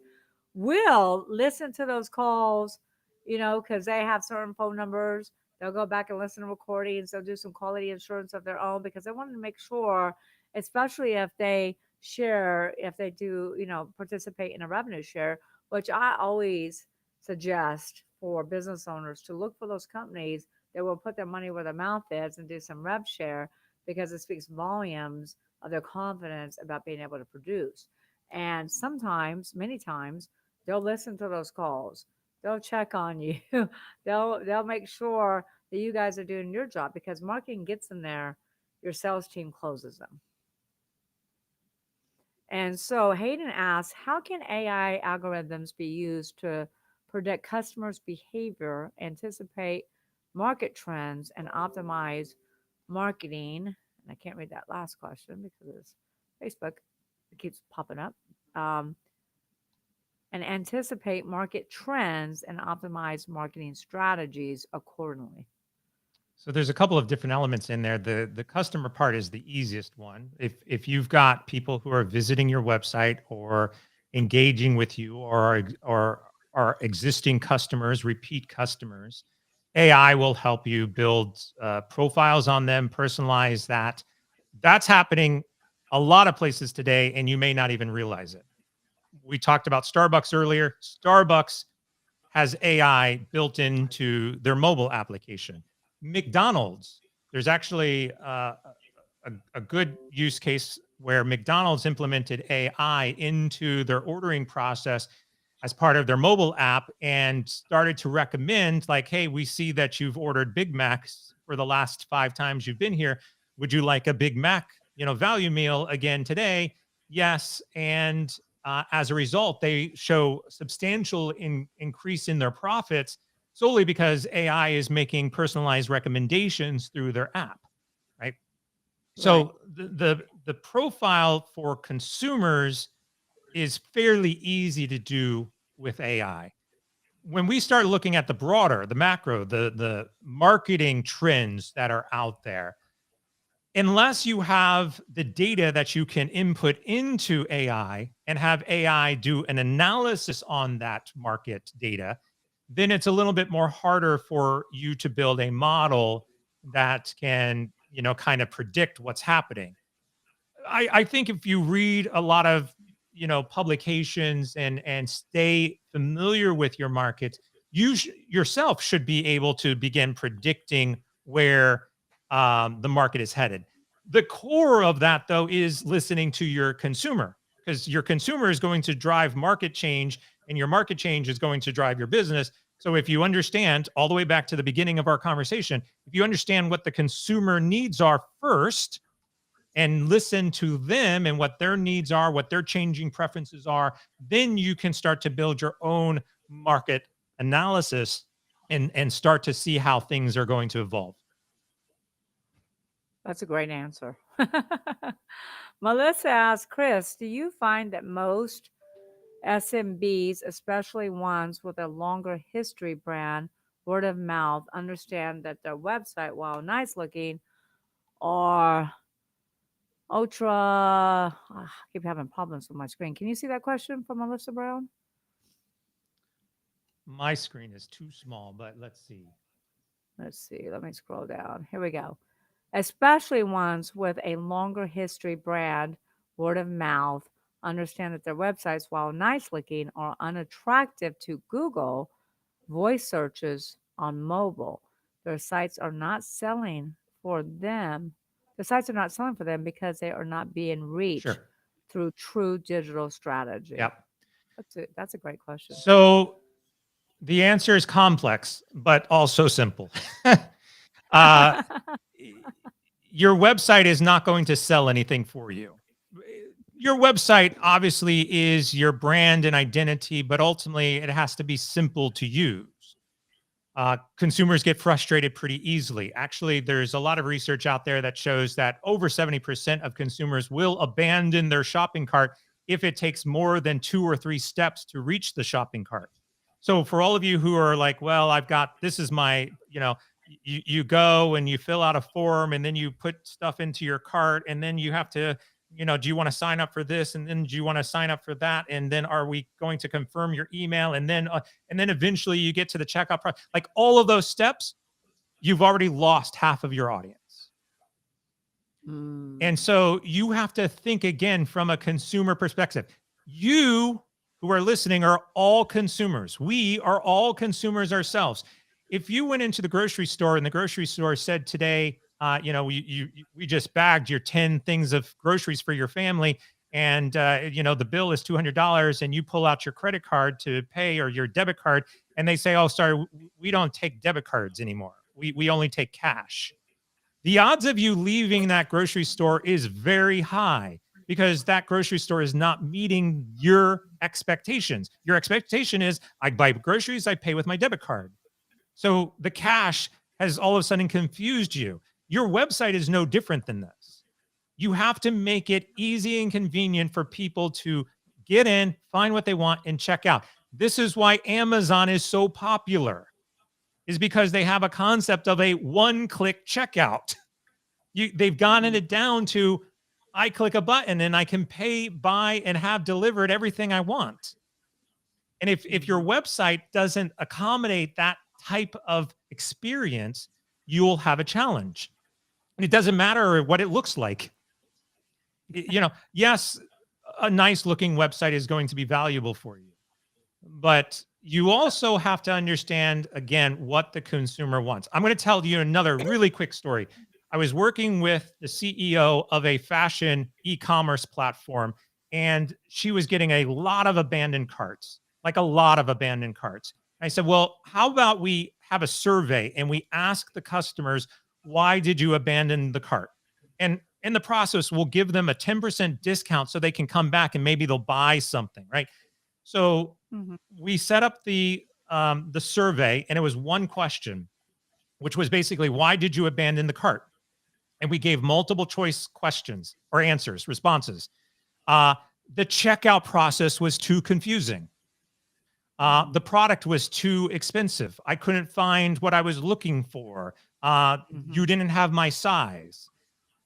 will listen to those calls, because they have certain phone numbers. They'll go back and listen to recordings. They'll do some quality assurance of their own because they want to make sure, especially if they share, if they do, participate in a revenue share, which I always suggest for business owners to look for those companies that will put their money where their mouth is and do some rev share because it speaks volumes of their confidence about being able to produce. And sometimes, many times, they'll listen to those calls. They'll check on you. They'll make sure that you guys are doing your job because marketing gets them there. Your sales team closes them. And so Hayden asks, how can AI algorithms be used to predict customers' behavior, anticipate market trends, and optimize marketing? And I can't read that last question because it's Facebook. It keeps popping up. Um, and anticipate market trends and optimize marketing strategies accordingly. So there's a couple of different elements in there. The customer part is the easiest one. If you've got people who are visiting your website or engaging with you or are existing customers, repeat customers, AI will help you build profiles on them, personalize that. That's happening a lot of places today, and you may not even realize it. We talked about Starbucks earlier. Starbucks has AI built into their mobile application. McDonald's, there's actually a good use case where McDonald's implemented AI into their ordering process as part of their mobile app and started to recommend, like, hey, we see that you've ordered Big Macs for the last 5 times you've been here. Would you like a Big Mac, value meal again today? Yes. And as a result, they show substantial increase in their profits solely because AI is making personalized recommendations through their app, right? Right. So the profile for consumers is fairly easy to do with AI. When we start looking at the broader, the macro, the marketing trends that are out there, unless you have the data that you can input into AI and have AI do an analysis on that market data, then it's a little bit more harder for you to build a model that can, kind of predict what's happening. I think if you read a lot of publications and stay familiar with your market, you yourself should be able to begin predicting where the market is headed. The core of that, though, is listening to your consumer because your consumer is going to drive market change, and your market change is going to drive your business. So if you understand all the way back to the beginning of our conversation, if you understand what the consumer needs are first and listen to them and what their needs are, what their changing preferences are, then you can start to build your own market analysis and start to see how things are going to evolve. That's a great answer. Melissa asks, Chris, do you find that most SMBs, especially ones with a longer history brand, word of mouth, understand that their website, while nice looking, are ultra. I keep having problems with my screen. Can you see that question from Melissa Brown? My screen is too small, but let's see. Let's see. Let me scroll down. Here we go. Especially ones with a longer history brand, word of mouth, understand that their websites, while nice looking, are unattractive to Google voice searches on mobile. Their sites are not selling for them. The sites are not selling for them because they are not being reached Sure. through true digital strategy. Yep. That's a great question. So the answer is complex, but also simple. uh, your website is not going to sell anything for you. Your website obviously is your brand and identity, but ultimately it has to be simple to use. Consumers get frustrated pretty easily. Actually, there's a lot of research out there that shows that over 70% of consumers will abandon their shopping cart if it takes more than 2 or 3 steps to reach the shopping cart. So, for all of you who are like, well, I've got this is my, you go and you fill out a form and then you put stuff into your cart and then you have to, do you want to sign up for this? And then do you want to sign up for that? And then are we going to confirm your email? And then eventually you get to the checkout process. Like all of those steps, you've already lost half of your audience. And Mm. so you have to think again from a consumer perspective. You who are listening are all consumers. We are all consumers ourselves. If you went into the grocery store and the grocery store said today, we just bagged your 10 things of groceries for your family, and the bill is $200, and you pull out your credit card to pay or your debit card, and they say, "Oh, sorry, we don't take debit cards anymore. We only take cash." The odds of you leaving that grocery store is very high because that grocery store is not meeting your expectations. Your expectation is I buy groceries, I pay with my debit card. So the cash has all of a sudden confused you. Your website is no different than this. You have to make it easy and convenient for people to get in, find what they want, and check out. This is why Amazon is so popular, is because they have a concept of a one-click checkout. They've gotten Mm. it down to I click a button and I can pay, buy, and have delivered everything I want. And if your Mhm. website doesn't accommodate that type of experience, you'll have a challenge. And it doesn't matter what it looks like. Yes, a nice looking website is going to be valuable for you. But you also have to understand, again, what the consumer wants. I'm going to tell you another really quick story. I was working with the CEO of a fashion e commerce platform, and she was getting a lot of abandoned carts, like a lot of abandoned carts. I said, well, how about we have a survey and we ask the customers, why did you abandon the cart? And in the process, we'll give them a 10% discount so they can come back and maybe they'll buy something, right? So Mhm. we set up the survey, and it was one question, which was basically, why did you abandon the cart? And we gave multiple choice questions or answers, responses. Uh, the checkout process was too confusing. Mhm. The product was too expensive. I couldn't find what I was looking for. You Mhm. didn't have my size.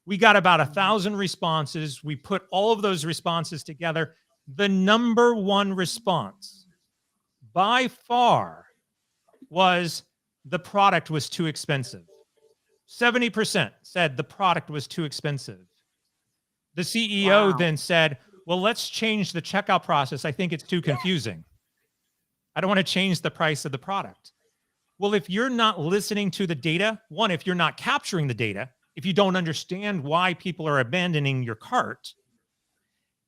We got about a Mhm. thousand responses. We put all of those responses together. The number one response by far was the product was too expensive. 70% said the product was too expensive. The CEO Wow. then said, well, let's change the checkout process. I think it's too confusing. I don't want to change the price of the product. Well, if you're not listening to the data, one, if you're not capturing the data, if you don't understand why people are abandoning your cart,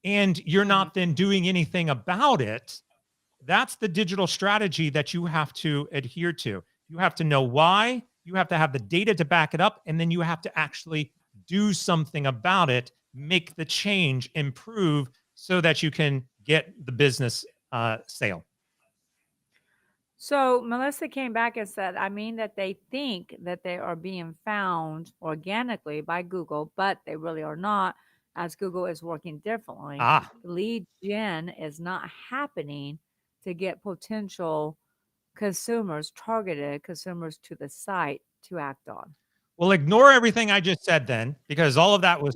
and you're Mhm. not then doing anything about it, that's the digital strategy that you have to adhere to. You have to know why, you have to have the data to back it up, and then you have to actually do something about it, make the change, improve so that you can get the business sale. So Melissa came back and said, I mean that they think that they are being found organically by Google, but they really are not, as Google is working differently. Ah, Lead gen is not happening to get potential consumers, targeted consumers to the site to act on. well, ignore everything I just said then, because all of that was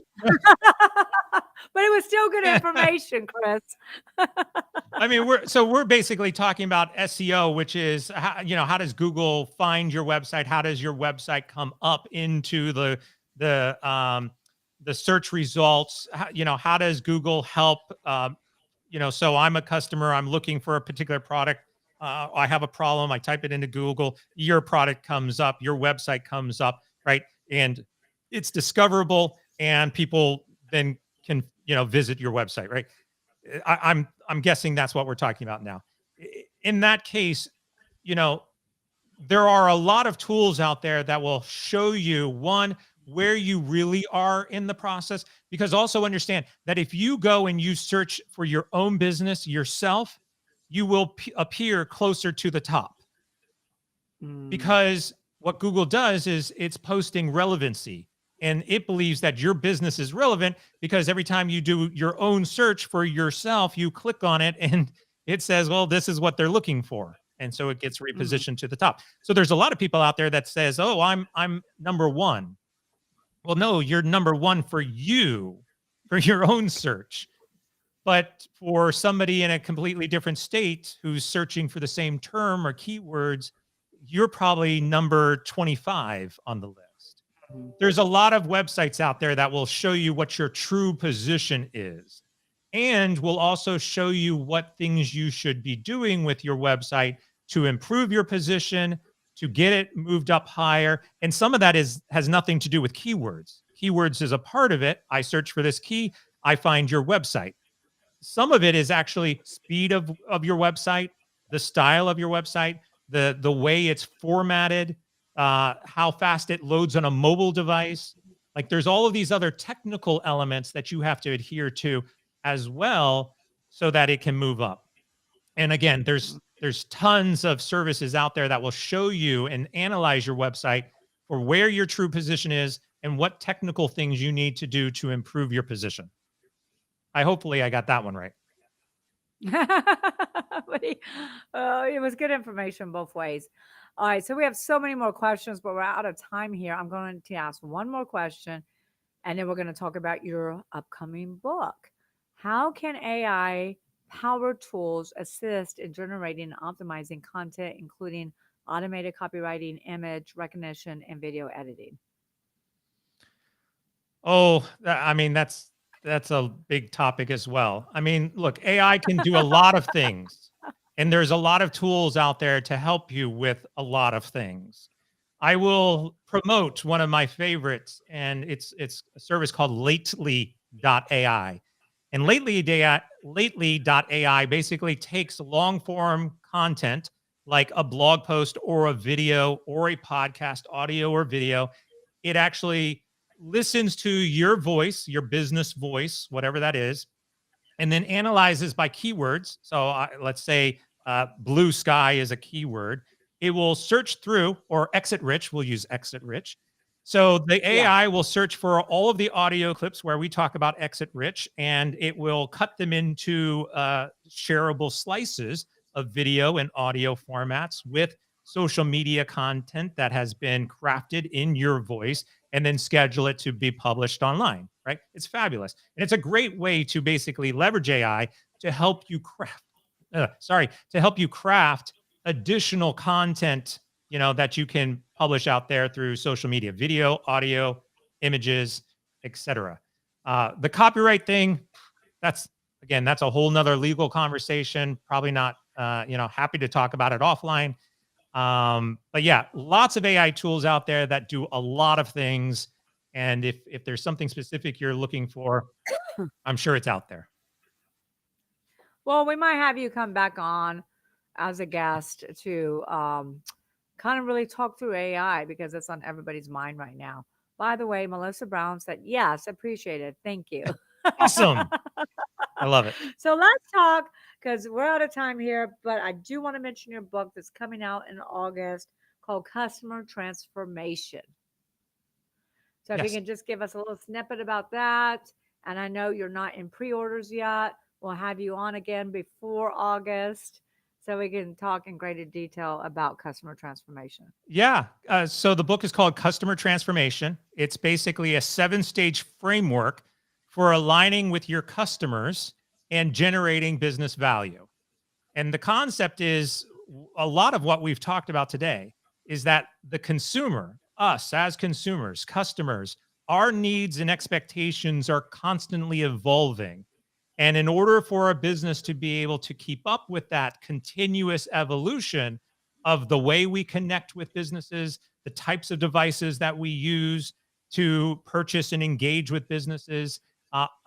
But it was still good information, Chris. I mean, we're basically talking about SEO, which is how does Google find your website? How does your website come up into the um, the search results? How does Google help? So I'm a customer. I'm looking for a particular product. I have a problem. I type it into Google. Your product comes up. Your website comes up, right? And it's discoverable, and people then can visit your website, right? I'm guessing that's what we're talking about now. In that case, you know, there are a lot of tools out there that will show you one where you really are in the process, because also understand that if you go and you search for your own business yourself, you will appear closer to the top, Mm, because what Google does is it's posting relevancy, and it believes that your business is relevant because every time you do your own search for yourself, you click on it and it says, well, this is what they're looking for. And so it gets mhm, repositioned to the top. So there's a lot of people out there that says, "Oh, I'm number 1." Well, no, you're number 1 for you, for your own search. But for somebody in a completely different state who's searching for the same term or keywords, you're probably number 25 on the list. mhm, There's a lot of websites out there that will show you what your true position is, and will also show you what things you should be doing with your website to improve your position, to get it moved up higher. And some of that has nothing to do with keywords. Keywords is a part of it. I search for this key, I find your website. Some of it is actually speed of your website, the style of your website, the way it's formatted, how fast it loads on a mobile device. Like, there's all of these other technical elements that you have to adhere to as well, so that it can move up. And again, there's tons of services out there that will show you and analyze your website for where your true position is and what technical things you need to do to improve your position. I got that one right. But it was good information both ways. All right, so we have so many more questions, but we're out of time here. I'm going to ask one more question, and then we're going to talk about your upcoming book. How can AI power tools assist in generating and optimizing content, including automated copywriting, image recognition, and video editing? Oh, I mean, that's a big topic as well. I mean, look, AI can do a lot of things, and there's a lot of tools out there to help you with a lot of things. I will promote one of my favorites, and it's a service called Lately.ai. And Lately.ai basically takes long form content like a blog post or a video or a podcast, audio or video. It actually listens to your voice, your business voice, whatever that is, and then analyzes by keywords. So let's say blue sky is a keyword. It will search through, or exit rich, we'll use exit rich. So the Yeah. AI will search for all of the audio clips where we talk about exit rich, and it will cut them into shareable slices of video and audio formats with social media content that has been crafted in your voice, and then schedule it to be published online, right? It's fabulous. And it's a great way to basically leverage AI to help you craft, to help you craft additional content, that you can publish out there through social media, video, audio, images, etc. The copyright thing, that's again, that's a whole nother legal conversation. Probably not, happy to talk about it offline. But yeah, lots of AI tools out there that do a lot of things. And if there's something specific you're looking for, I'm sure it's out there. Well, we might have you come back on as a guest to kind of really talk through AI because it's on everybody's mind right now. By the way, Melissa Brown said, yes, appreciate it. Thank you. Awesome. I love it. So let's talk because we're out of time here, but I do want to mention your book that's coming out in August called Customer Transformation. So if you Yes. can just give us a little snippet about that. And I know you're not in pre orders yet. We'll have you on again before August so we can talk in greater detail about customer transformation. Yeah. So the book is called Customer Transformation. It's basically a 7-stage framework for aligning with your customers and generating business value. And the concept is a lot of what we've talked about today is that the consumer, us as consumers, customers, our needs and expectations are constantly evolving. And in order for a business to be able to keep up with that continuous evolution of the way we connect with businesses, the types of devices that we use to purchase and engage with businesses,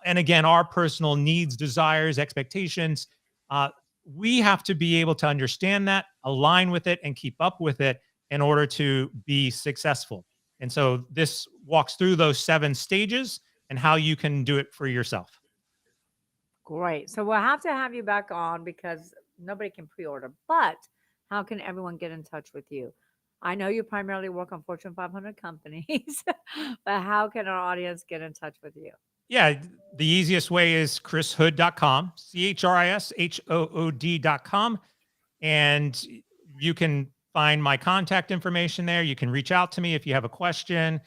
And again, our personal needs, desires, expectations. Uh, we have to be able to understand that, align with it, and keep up with it in order to be successful. And so this walks through those 7 stages and how you can do it for yourself. Great. So we'll have to have you back on because nobody can pre-order. But how can everyone get in touch with you? I know you primarily work on Fortune 500 companies, but how can our audience get in touch with you? Yeah, the easiest way is chrishood.com, CHRISHOOD.com. And you can find my contact information there. You can reach out to me if you have a question.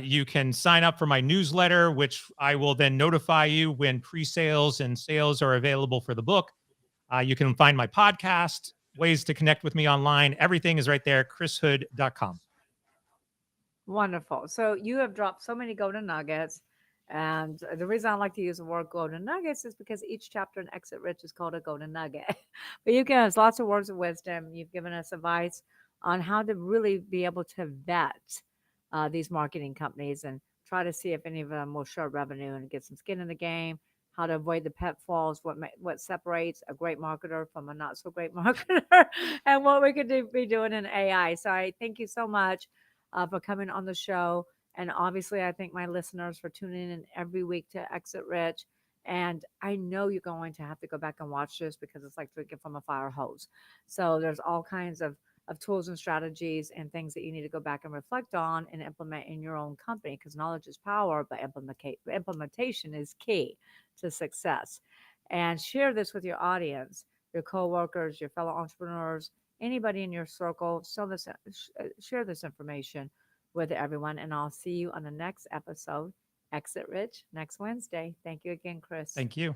You can sign up for my newsletter, which I will then notify you when pre sales and sales are available for the book. You can find my podcast, ways to connect with me online. Everything is right there, chrishood.com. Wonderful. So you have dropped so many golden nuggets. And the reason I like to use the word golden nuggets is because each chapter in Exit Rich is called a golden nugget. But you've given us lots of words of wisdom. You've given us advice on how to really be able to vet these marketing companies and try to see if any of them will show revenue and get some skin in the game. How to avoid the pitfalls, what separates a great marketer from a not so great marketer, and what we could be doing in AI. So I thank you so much for coming on the show. And obviously, I thank my listeners for tuning in every week to Exit Rich. And I know you're going to have to go back and watch this because it's like drinking from a fire hose. So there's all kinds of tools and strategies and things that you need to go back and reflect on and implement in your own company because knowledge is power, but implementation is key to success. And share this with your audience, your coworkers, your fellow entrepreneurs, anybody in your circle. Share this information with everyone. And I'll see you on the next episode, Exit Rich, next Wednesday. Thank you again, Chris. Thank you.